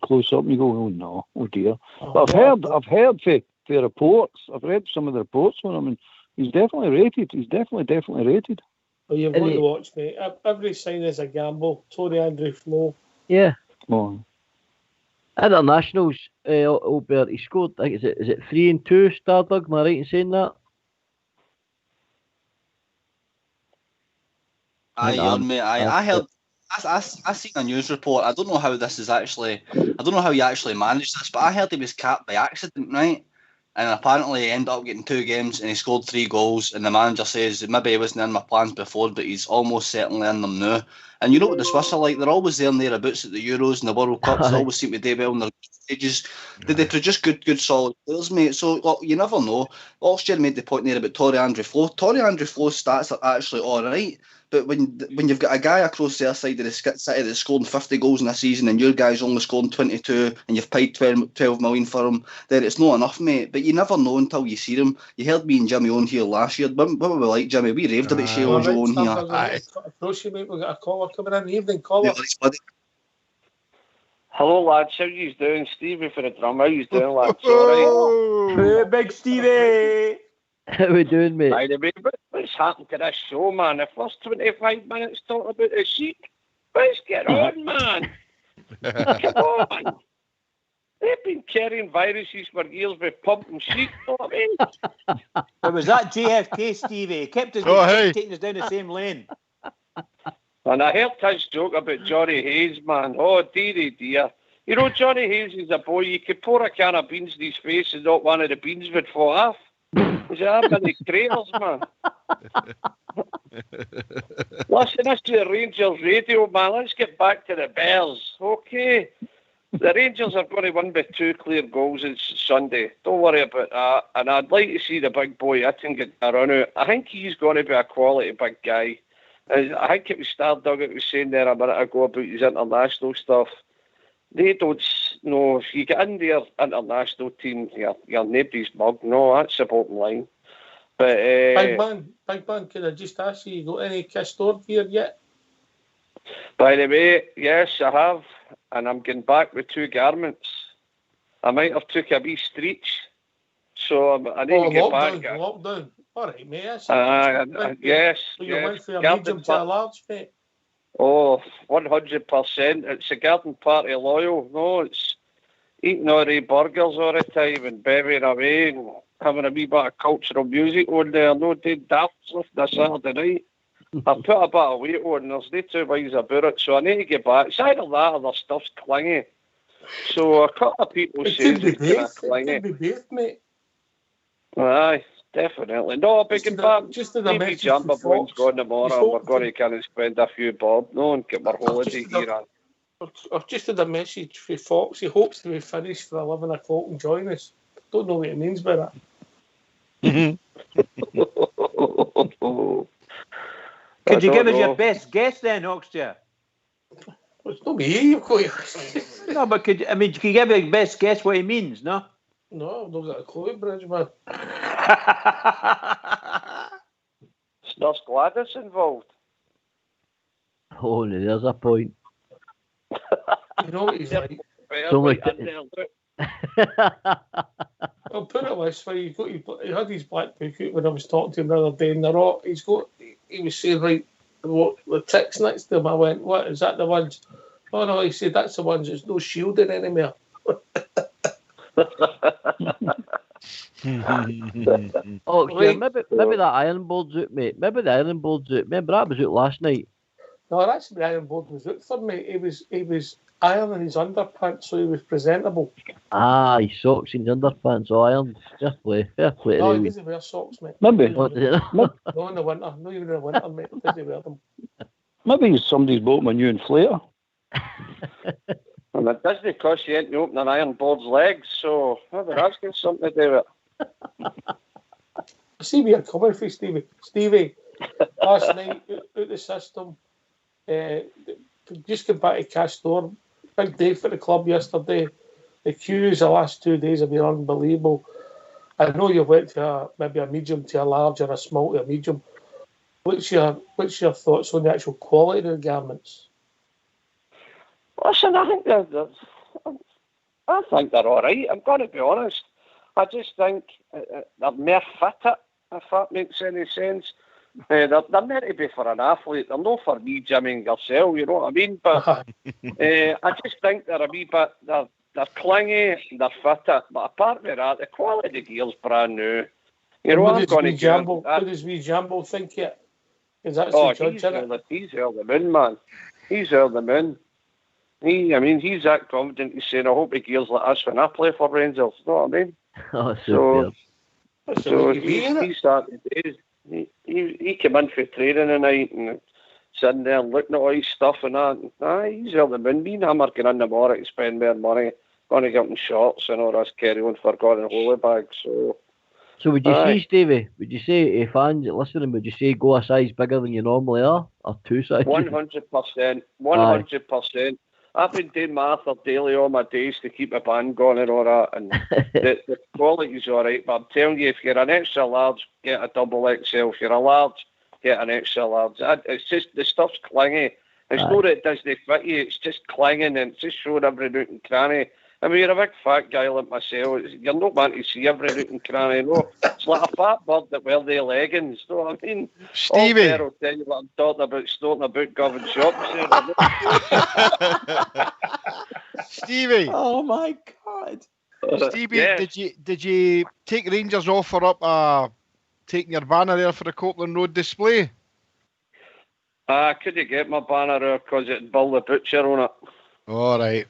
close up and you go, oh no, oh dear. But I've heard for reports. I've read some of the reports on him, and he's definitely rated. He's definitely rated. Well, you've got to watch, mate. Every sign is a gamble. Tony Andrew Flo. Yeah. Come on. Internationals, Albert, he scored, I think, is it 3 and 2, Stardug? Am I right in saying that? Aye, mate. I heard. I seen a news report. I don't know how this is actually. I don't know how he actually managed this, but I heard he was capped by accident, right? And apparently he ended up getting 2 games and he scored 3 goals. And the manager says maybe he wasn't in my plans before, but he's almost certainly in them now. And you know what the Swiss are like? They're always there and thereabouts at the Euros and the World Cups. They always seem to do well in their stages. They produce good, solid players, mate. So look, you never know. Oxford made the point there about Torrey Andrew Flo. Torrey Andrew Flo's stats are actually all right. But when you've got a guy across the other side of the city that's scoring 50 goals in a season and your guy's only scoring 22 and you've paid 12 million for him, then it's not enough, mate. But you never know until you see him. You heard me and Jimmy on here last year. What were we like, Jimmy? We raved about Shea Ojo on here. Approach you, mate. We've got a caller coming in. Evening, caller. Hello, lads. How you doing? Stevie for the drum. How you doing, lads? All right. Hey, big Stevie. How we doing, mate? By the way, what's happened to this show, man? The first 25 minutes talking about the sheep. Let's get on, man. Come on. They've been carrying viruses for years with pumping sheep, you know what I mean? It was that JFK, Stevie. He kept us taking us down the same lane. And I heard his joke about Johnny Hayes, man. Oh, dearie dear. You know, Johnny Hayes is a boy. You could pour a can of beans in his face and not one of the beans would fall off. He's that many craters, man. Listen, this is the Rangers radio, man. Let's get back to the Bears. Okay. The Rangers are going to win by 2 clear goals on Sunday. Don't worry about that. And I'd like to see the big boy hitting get a run out. I think he's going to be a quality big guy. I think it was Stardug that was saying there a minute ago about his international stuff. They don't know if you get in their international team, you're nobody's mug. No, that's the bottom line. But Big man, can I just ask you got any Castore gear yet? By the way, yes, I have, and I'm getting back with 2 garments. I might have took a wee stretch, so I need to get back. Lockdown. All right, mate. Yes. So you went from a medium to a large, mate? Oh, 100%. It's a garden party loyal. No, it's eating all the burgers all the time and bevying away and having a wee bit of cultural music on there. No, doing darts on a Saturday night. I've put a bit of weight on. There's no 2 ways about it, so I need to get back. It's either that or the stuff's clingy. So a couple of people say it's clingy. It could be both, mate. Aye. Definitely. No, big and bad. Just in the maybe Jumper Boy's gone tomorrow. We're going to kind of spend a few bob, and get our holiday here on. I've just had a message for Fox. He hopes to be finished for 11 o'clock and join us. Don't know what it means by that. Could you give us your best guess then, Oxford? It's not me. You've got No, but can you give your best guess what he means, no? No, I've not got a clue, Bridgman. There's Gladys involved. Oh, no, there's a point. You know what he's like? I'll put it this way: he had his black book out when I was talking to him the other day in the Rock. He was saying, right, the ticks next to him. I went, what, is that the ones? Oh no, he said, that's the ones that's no shielding anymore. Oh, yeah, maybe that iron board's out, mate. Maybe the iron board's out. Remember, that was out last night. No, actually, the iron board was out for me. He was ironing his underpants, so he was presentable. Ah, his socks and his underpants all ironed. Fair play. No, he doesn't wear socks, mate. Maybe. No, in the winter. No, even in the winter, mate. He doesn't wear them. Maybe somebody's bought him a new inflator. And it doesn't cost you anything to open an iron board's legs, so maybe that's got something to do with it. See where you're coming from, Stevie. Stevie, last night, out the system, just get back to Castore. Big day for the club yesterday. The queues the last 2 days have been unbelievable. I know you went to maybe a medium to a large or a small to a medium. What's your thoughts on the actual quality of the garments? Listen, I think they're all right. I'm going to be honest. I just think they're more fit, if that makes any sense. They're meant to be for an athlete. They're not for me, Jimmy, and yourself, you know what I mean? But I just think they're a wee bit, they're clingy, they're fit. But apart from that, the quality of the gear's brand new. You know, I'm going to Jambo. What does wee Jambo think yet? Because that's the judge, isn't it? He's over the moon, man. He's over the moon. He's that confident. He's saying, I hope the gear's like us when I play for Rangers. You know what I mean? Oh, so he started days. He came in for training tonight and sitting there and looking at all his stuff and that. He's over the moon. Me and him are going in tomorrow to spend more money, going to get him shorts and all this carry on for Gordon Holy bags. So would you say, Stevie, would you say, fans listening, would you say go a size bigger than you normally are? Or 2 sizes? 100%. 100%. I've been doing marathon daily all my days to keep my band going and all that, and the quality's all right. But I'm telling you, if you're an extra large, get a double XL. If you're a large, get an extra large. It's just, the stuff's clingy. It's not that it doesn't fit you, it's just clinging and it's just showing every nook and cranny. I mean, you're a big fat guy like myself. You're not meant to see every nook and cranny, no. It's like a fat bird that wear their leggings. You know what I mean? Stevie. I'll tell you what I'm talking about Gavin shops. Stevie. Oh my God. Stevie, yeah. did you take Rangers' offer up taking your banner there for the Copeland Road display? I couldn't get my banner there because it had Bill the Butcher on it. All right.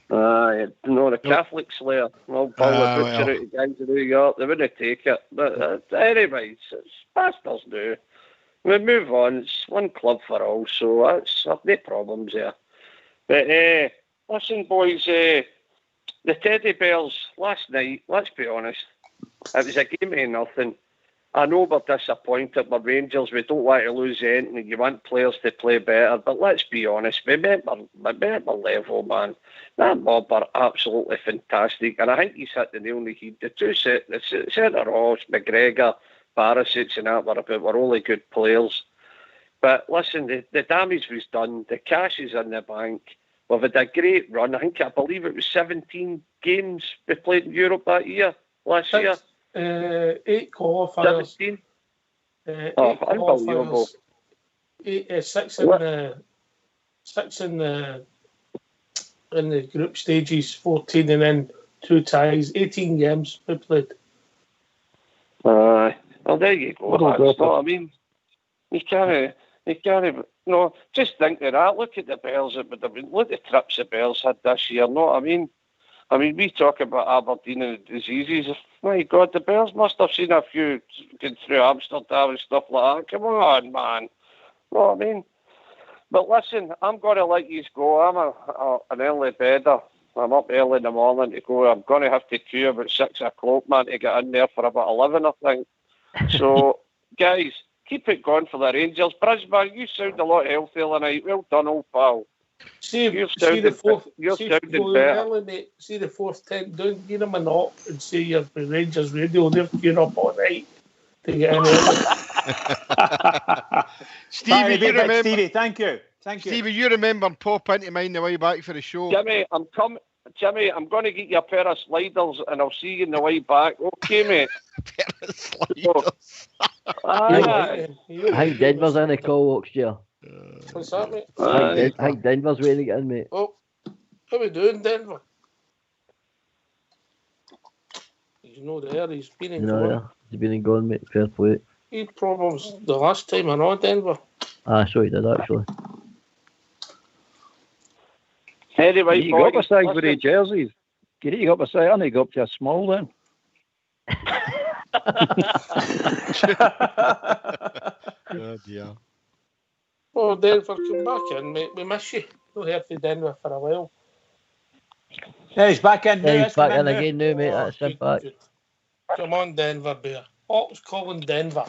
The Catholic Slayer. Well, Bill the Butcher out of Gangs of New York. They wouldn't take it. But anyway, it's bastards do. We move on. It's one club for all, so I've no problems there. But listen, boys, the Teddy Bears last night, let's be honest, it was a game of nothing. I know we're disappointed with Rangers. We don't want to lose anything. You want players to play better. But let's be honest, we met the level, man. That mob are absolutely fantastic. And I think he's hit the nail on the head. The centre-halves, McGregor, Barisic and that were only good players. But listen, the damage was done. The cash is in the bank. We've had a great run. I believe it was 17 games we played in Europe that year, last year. 8 qualifiers. 17. 8 unbelievable. qualifiers. 6 in the group stages, 14, and then 2 ties. 18 games we played. Well, there you go. That's what I mean. You can't. No, just think of that. Look at the Bears. Look at the trips the Bears had this year. No, I mean, we talk about Aberdeen and the diseases. My God, the Bears must have seen a few going through Amsterdam and stuff like that. Come on, man. No, I mean, but listen, I'm going to let you go. I'm an early bedder. I'm up early in the morning to go. I'm going to have to queue about 6 o'clock, man, to get in there for about 11, I think. So, guys, keep it going for the Rangers. Brisbane, you sound a lot healthier tonight. Well done, old pal. See the fourth tent down, give them a knock and say you're the Rangers radio. They're queuing up all night to get in there. Stevie, you remember? Stevie, thank you. Stevie, you remember pop into mine the way back for the show. Jimmy, I'm going to get you a pair of sliders and I'll see you in the way back. Okay, mate? A pair of sliders. I think Denver's in the call, Oxshire. What's that, mate? I think Denver's waiting to get in, mate. Oh, how are we doing, Denver? He's not there. He's been in gone. Yeah. He's been and gone, mate. Fair play. He had problems the last time I know Denver. So he did, actually. Anyway, you got a size with the jerseys. You got a size. I need to go up to a small then. Oh dear. Oh, Denver, come back in, mate. We miss you. Not here for Denver for a while. Yeah, he's back in now. Yeah, he's back in again now, mate. That's it back. Good. Come on, Denver Bear. Ox calling Denver.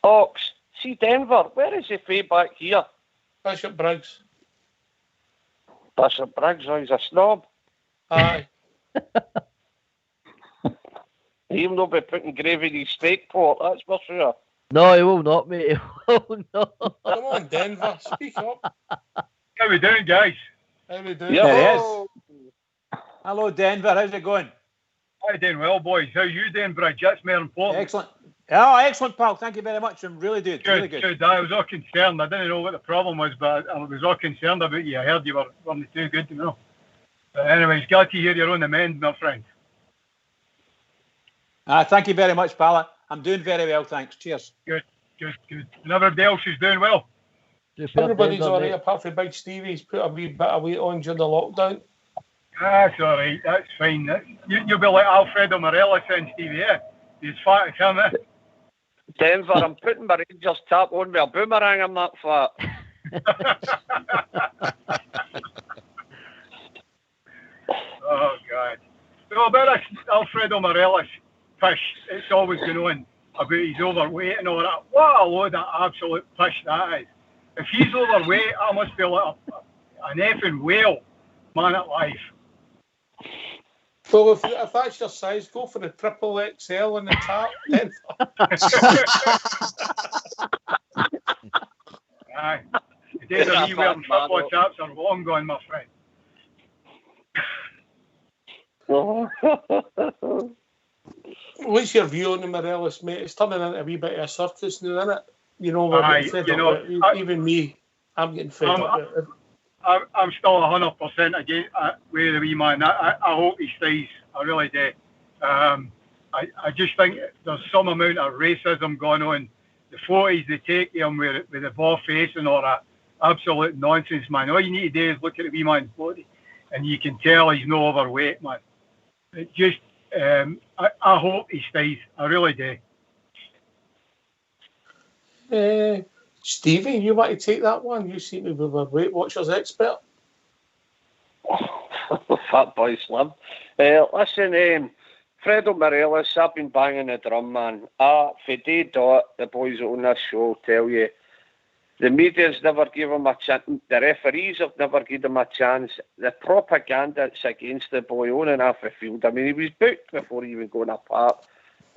Ox, see Denver. Where is he fade back here? Bishop Briggs. Bishop Briggs, he's a snob. Aye. He'll not be putting gravy in his steak pot, that's for sure. No, he will not, mate. He will not. Come on, Denver. Speak up. How we doing, guys? How we doing? Yeah, it is. Hello, Denver. How's it going? Hi, doing well, boys. How you doing, Bridge? That's more important. Excellent. Oh, excellent, pal. Thank you very much. I'm really good. Good, really good. Good. I was all concerned. I didn't know what the problem was, but I was all concerned about you. I heard you weren't too good to know. But anyways, glad to hear you're on the mend, my friend. Thank you very much, pal. I'm doing very well, thanks. Cheers. Good. And everybody else is doing well. Everybody's all right, apart from Big Stevie's put a wee bit of weight on during the lockdown. That's all right. That's fine. You'll be like Alfredo Morelos and Stevie, yeah? He's fat as him, eh? Denver, I'm putting my Rangers tap on with a boomerang, I'm not fat. Oh, God. So about this Alfredo Morelos fish, it's always going on about he's overweight and all that. What a load of absolute fish that is. If he's overweight, I must be like an effing whale, man at life. Well, if that's your size, go for the triple XL in the tap. Aye. The days of me wearing football taps are long gone, my friend. What's your view on the Morelos, mate? It's turning into a wee bit of a circus now, isn't it? You know, we're getting fed up. Even me, I'm getting fed up. I'm still 100% against with the wee man. I hope he stays. I really do. I just think there's some amount of racism going on. The photos they take of him with the bald face and all that, absolute nonsense, man. All you need to do is look at the wee man's body, and you can tell he's no overweight, man. It just, I hope he stays. I really do. Stevie, you want to take that one? You seem to be a Weight Watchers expert. Fat boy slim. Listen, Fredo Morelos, I've been banging the drum, man. For day dot, the boys on this show tell you, the media's never give him a chance. The referees have never given him a chance. The propaganda that's against the boy on and off the field. I mean, he was booked before he even going apart.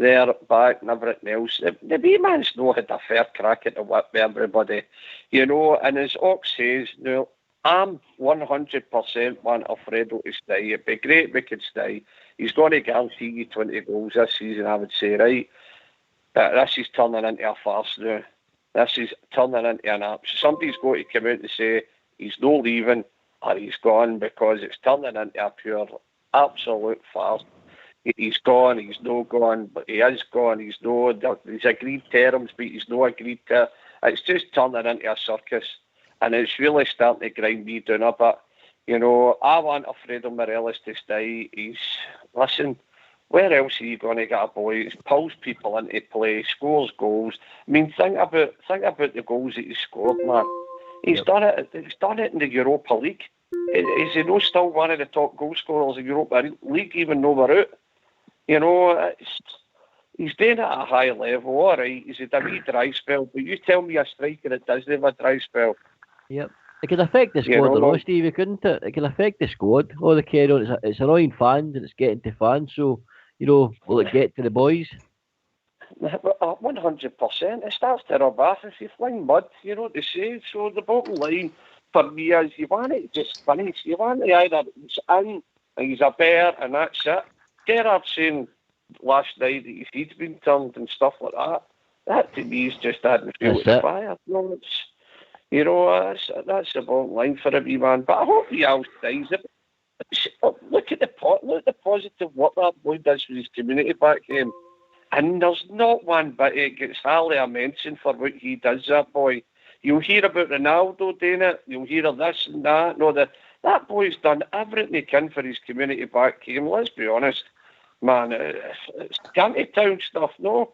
There, back, and everything else. The wee man's not had a fair crack at the whip with everybody, you know. And as Ox says, now, I'm 100% want Alfredo to stay. It'd be great if we could stay. He's going to guarantee you 20 goals this season, I would say, right? But this is turning into a farce now. This is turning into an app. Somebody's got to come out and say he's no leaving or he's gone, because it's turning into a pure, absolute farce. He's gone, he's no gone, but he is gone, he's agreed terms, but he's no agreed to. It's just turning into a circus, and it's really starting to grind me down a bit. You know, I want Alfredo Morelos to stay. Listen, where else are you going to get a boy? He pulls people into play, scores goals. I mean, think about the goals that he scored, man. He's done it in the Europa League. Is he not still one of the top goal scorers in the Europa League, even though we're out? You know, he's doing it at a high level, all right. He's had a wee dry spell, but you tell me a striker that doesn't have a dry spell. Yep. It could affect the squad, Stevie, couldn't it? It could affect the squad. All the carry on. It's annoying fans, and it's getting to fans. So, you know, will it get to the boys? 100%. It starts to rub off if you fling mud, you know what they say. So the bottom line for me is you want it to just finish. You want to either it's in and he's a bear and that's it. Gerrard saying last night that his head's been turned and stuff like that. That to me is just adding fuel to the fire. No, that's the bottom line for every man. But I hope he all stays. Look at the positive work that boy does for his community back home. And there's not one bit it gets hardly a mention for what he does, that boy. You'll hear about Ronaldo doing it. You'll hear of this and that. No, that boy's done everything he can for his community back home. Let's be honest, man. It's county town stuff, no?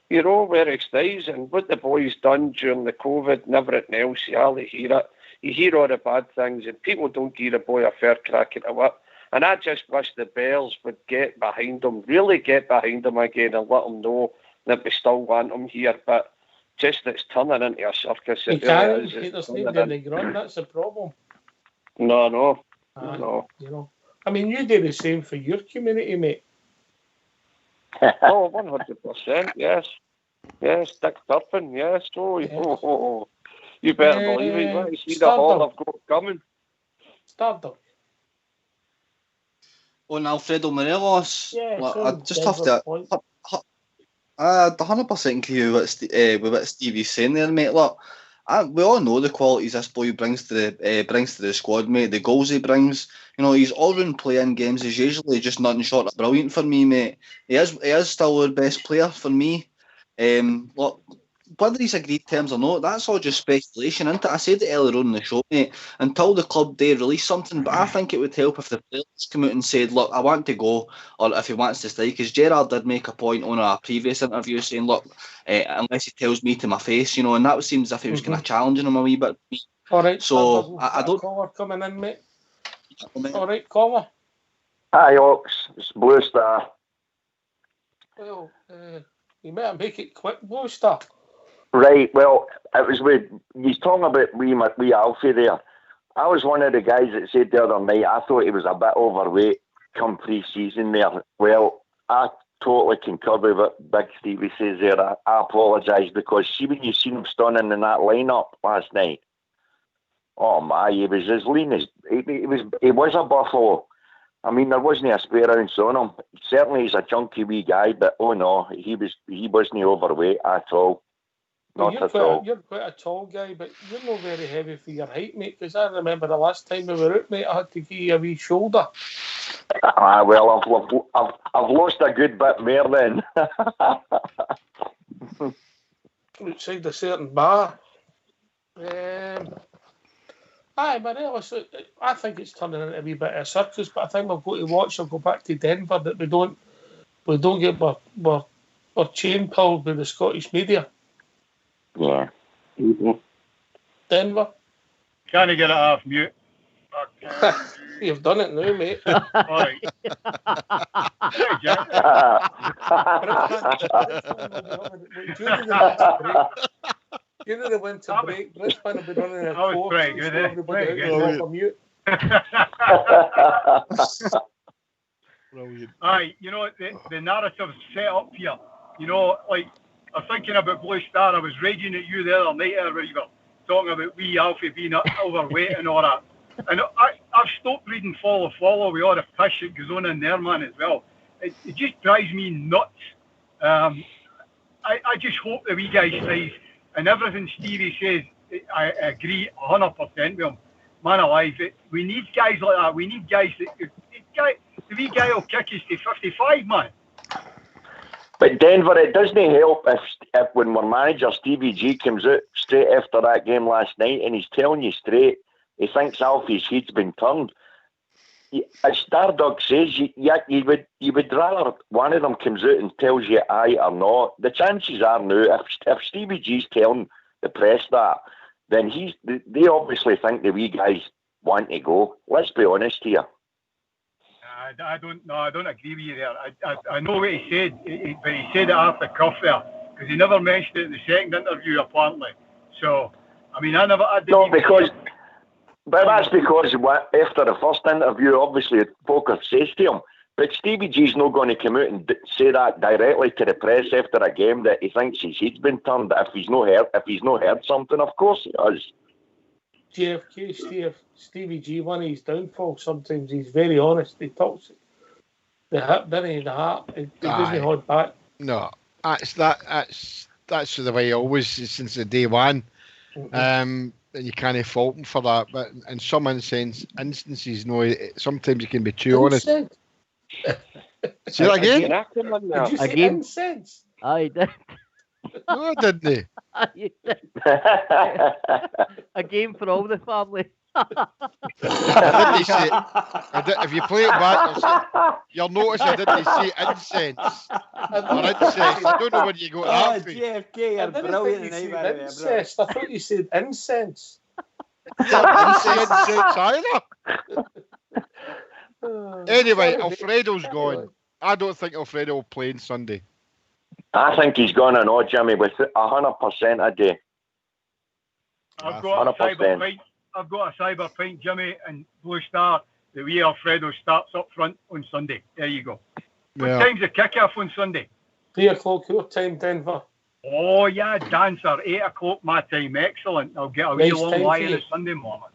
Where he stays and what the boy's done during the COVID and everything else. You hardly hear it. You hear all the bad things and people don't give a boy a fair crack at the whip. And I just wish the Bears would get behind him, really get behind him again and let him know that we still want him here. But just it's turning into a circus. You can't get there's nobody on the ground, that's the problem. No. I mean, you do the same for your community, mate. Oh, 100%, yes. Yes, Dick Turpin, yes. Oh, you better believe it. You see the hall I've got coming. Stardom. On Alfredo Morelos, I just have to 100% agree with what Stevie's saying there, mate. Look, we all know the qualities this boy brings to the squad, mate. The goals he brings, his all-round play in games is usually just nothing short of brilliant for me, mate. He is still our best player for me. Look, whether he's agreed terms or not, that's all just speculation, isn't it? I said it earlier on in the show, mate, until the club day release something, but I think it would help if the players come out and said, look, I want to go, or if he wants to stay, because Gerrard did make a point on a previous interview saying, look, unless he tells me to my face, and that seems as if he was kind of challenging him a wee bit. All right, so I don't... Caller coming in, mate. All right, caller. Hi, Ox. It's Blue Star. Well, you better make it quick, Blue Star. Right, well, it was with he's talking about wee Alfie there. I was one of the guys that said the other night I thought he was a bit overweight come pre-season there. Well, I totally concur with what Big Stevie says there. I apologise because see when you seen him stunning in that lineup last night. Oh my, he was as lean as he was a buffalo. I mean, there wasn't a spare ounce on him. Certainly he's a chunky wee guy, but oh no, he wasn't overweight at all. Not at all. You're quite a tall guy, but you're not very heavy for your height, mate, because I remember the last time we were out, mate, I had to give you a wee shoulder. Well, I've lost a good bit more then. Outside a certain bar. Morelos, I think it's turning into a wee bit of a circus, but I think we'll go to watch or go back to Denver that we don't get our chain pulled by the Scottish media. Yeah. Denver. Can't get it off mute. You've done it now, mate. All right. During the winter break, Brisbane will be running a course. Very good, mute. Brilliant. Aye, the narrative's set up here. Like, I'm thinking about Blue Star. I was raging at you the other night where you were talking about wee Alfie being overweight and all that. And I've stopped reading Follow with all the pish that goes on in there, man, as well. It just drives me nuts. I just hope the wee guy stays. And everything Stevie says, I agree 100% with him. Man alive, we need guys like that. We need guys that... The wee guy will kick us to 55, man. But Denver, it doesn't help if when our manager Stevie G comes out straight after that game last night and he's telling you straight, he thinks Alfie's head's been turned. As Stardog says, you would rather one of them comes out and tells you aye or no. The chances are now, if Stevie G's telling the press that, then they obviously think the wee guys want to go. Let's be honest here. I don't agree with you there. I know what he said, but he said it off the cuff there because he never mentioned it in the second interview apparently. So, I mean, I didn't. But that's because after the first interview, obviously, Fokker says to him, but Stevie G's not going to come out and say that directly to the press after a game that he thinks his head's been turned. If he's not heard something, of course he has. JFK, Stevie G, one of his downfalls, sometimes he's very honest. He talks the hip, doesn't he? The heart. He doesn't hold back. No, that's that's the way he always since the day one. And you can't fault him for that. But in some instances, no, sometimes you can be too honest. Say that again? Did you say incense? I did. No, I didn't. You did. A game for all the family. If you play it back, you'll notice I didn't say incense or incense. I don't know where you got that from. JFK, you're brilliant tonight, by the way. Incest. I thought you said incense. Incense either. Anyway, Alfredo's gone. I don't think Alfredo will play on Sunday. I think he's gone and all, Jimmy, with 100% a day. I've got a cyber pint, Jimmy, and Blue Star. The wee Alfredo starts up front on Sunday. There you go. What time's the kick-off on Sunday? 3 o'clock your time, Denver. Oh, yeah, Dancer. 8 o'clock my time. Excellent. I'll get a wee long lie on a Sunday morning.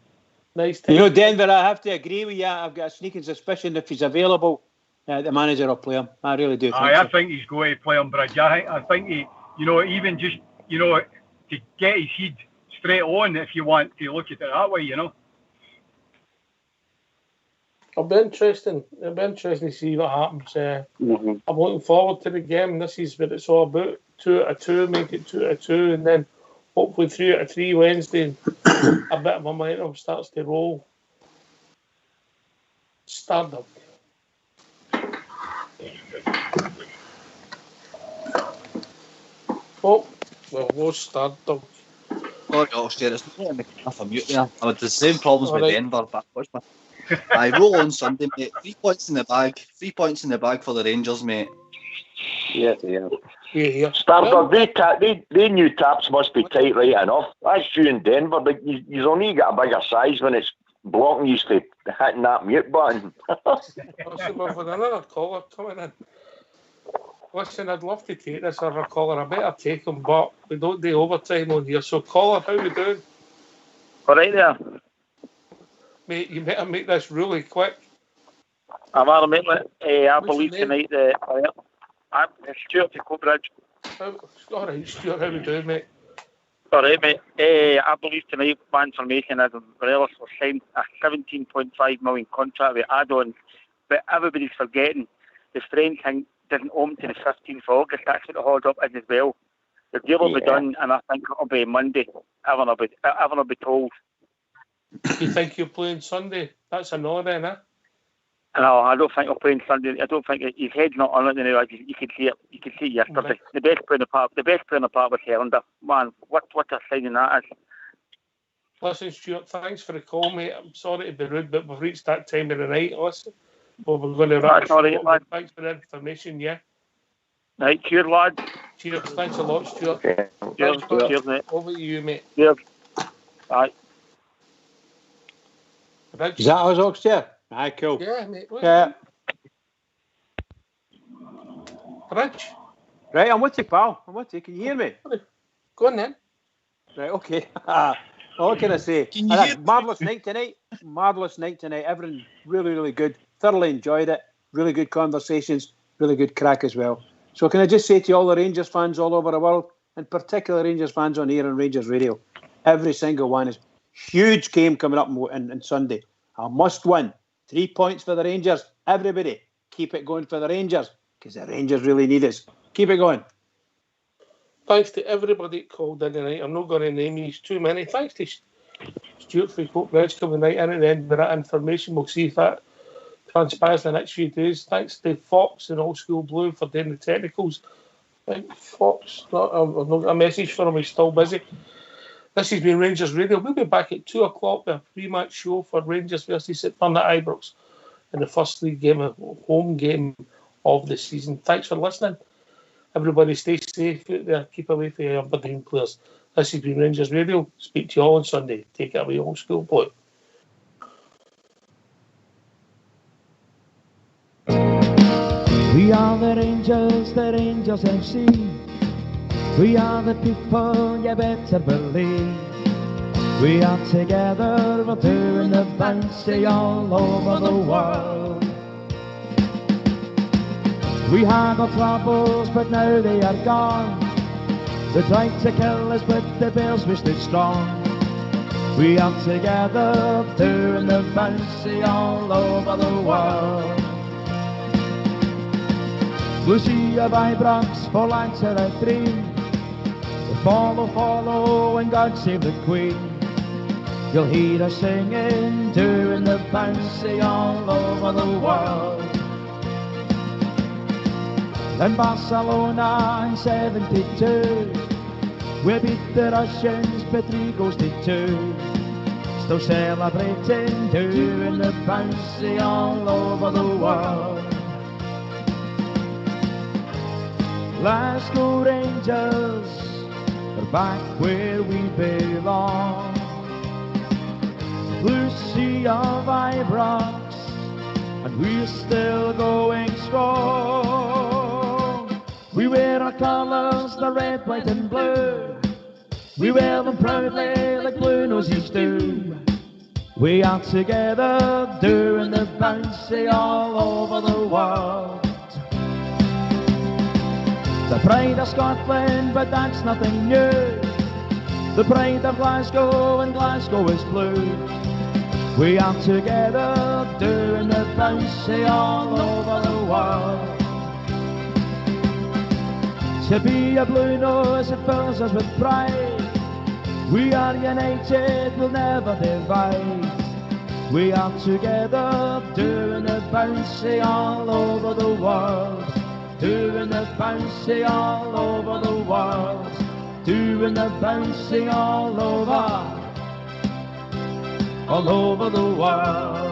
Nice time. You know, Denver, I have to agree with you. I've got a sneaking suspicion if he's available, the manager will play him. I really do think I think he's going to play him, Bridge. I think he, even just, to get his head straight on, if you want to look at it that way, It'll be interesting. To see what happens. I'm looking forward to the game. This is what it's all about. 2 out of 2, make it 2 out of 2, and then hopefully 3 out of 3 Wednesday. A bit of momentum starts to roll. Stardom. Oh, well, no Stardom. Oh gosh, there is nothing mute there. I had the same problems with Denver, but what's my... I roll on Sunday, mate. 3 points in the bag. 3 points in the bag for the Rangers, mate. Yeah. Stardom, they new taps must be tight right enough. That's you in Denver, but you only get a bigger size when it's blocking you to hitting that mute button. We've another caller coming in. Listen, I'd love to take this other caller. I better take him, but we don't do overtime on here. So, caller, how we doing? All right there. Mate, you better make this really quick. I'm out of it. I believe tonight I'm Stuart to Coatbridge. All right, Stuart, how we doing, mate? All right, mate. I believe tonight my information is Morelos will sign a $17.5 million contract with add-ons, but everybody's forgetting the French thing didn't open to the 15th of August. That's what the hold up is as well. The deal will be done, and I think it'll be Monday. Everyone will be told. You think you're playing Sunday? That's a no then, eh? No, I don't think he'll play on Sunday. I don't think his head's not on it. You could see it. You could see it yesterday. Right. The best player in the park was Helander. Man, what a signing that is. Listen, Stuart, thanks for the call, mate. I'm sorry to be rude, but we've reached that time of the night. Listen, we're going to wrap it up. Thanks for the information, yeah. Right, cheers, lad. Cheers, thanks a lot, Stuart. Okay. Cheers, mate. Over to you, mate. Cheers. Bye. Is that us, Oxter? Aye, cool. Yeah, mate. Yeah. Rich? Right, I'm with you, pal. I'm with you. Can you hear me? Go on then. Right, okay. What can I say? Marvellous night tonight. Marvellous night tonight. Everything really, really good. Thoroughly enjoyed it. Really good conversations. Really good crack as well. So can I just say to all the Rangers fans all over the world, and particularly Rangers fans on here on Rangers Radio, every single one is huge game coming up on Sunday. A must win. 3 points for the Rangers. Everybody, keep it going for the Rangers, because the Rangers really need us. Keep it going. Thanks to everybody that called in tonight. I'm not going to name these too many. Thanks to Stuart for Coatbridge coming right in and then with that information. We'll see if that transpires in the next few days. Thanks to Fox and Old School Blue for doing the technicals. Fox, I've not got a message for him. He's still busy. This has been Rangers Radio. We'll be back at 2 o'clock with a pre-match show for Rangers versus St Mirren at Ibrox in the first league game, home game of the season. Thanks for listening. Everybody stay safe out there. Keep away from your Aberdeen players. This has been Rangers Radio. Speak to you all on Sunday. Take it away, Old School Blue. We are the Rangers FC. We are the people, you better believe. We are together, we're doing the fancy all over the world. We had our troubles, but now they are gone. They tried to kill us, but the Bears we stood strong. We are together, doing the bouncy all over the world. Lucia Vibrox for Lancer 3. Follow, follow, and God save the Queen. You'll hear us singing, doing the bouncy all over the world. In Barcelona in 72, we beat the Russians, but 3 goals to 2. Still celebrating, doing the bouncy all over the world. Glasgow Rangers are back where we belong. Blue sea of Ibrox, and we're still going strong. We wear our colours, the red, white and blue. We wear them proudly like blue noses do. We are together, doing the bouncy all over the world. The pride of Scotland, but that's nothing new. The pride of Glasgow, and Glasgow is blue. We are together, doing the bouncy all over the world. To be a blue nose, it fills us with pride. We are united, we'll never divide. We are together, doing the bouncy all over the world. Doing the bouncy all over the world. Doing the bouncy all over the world.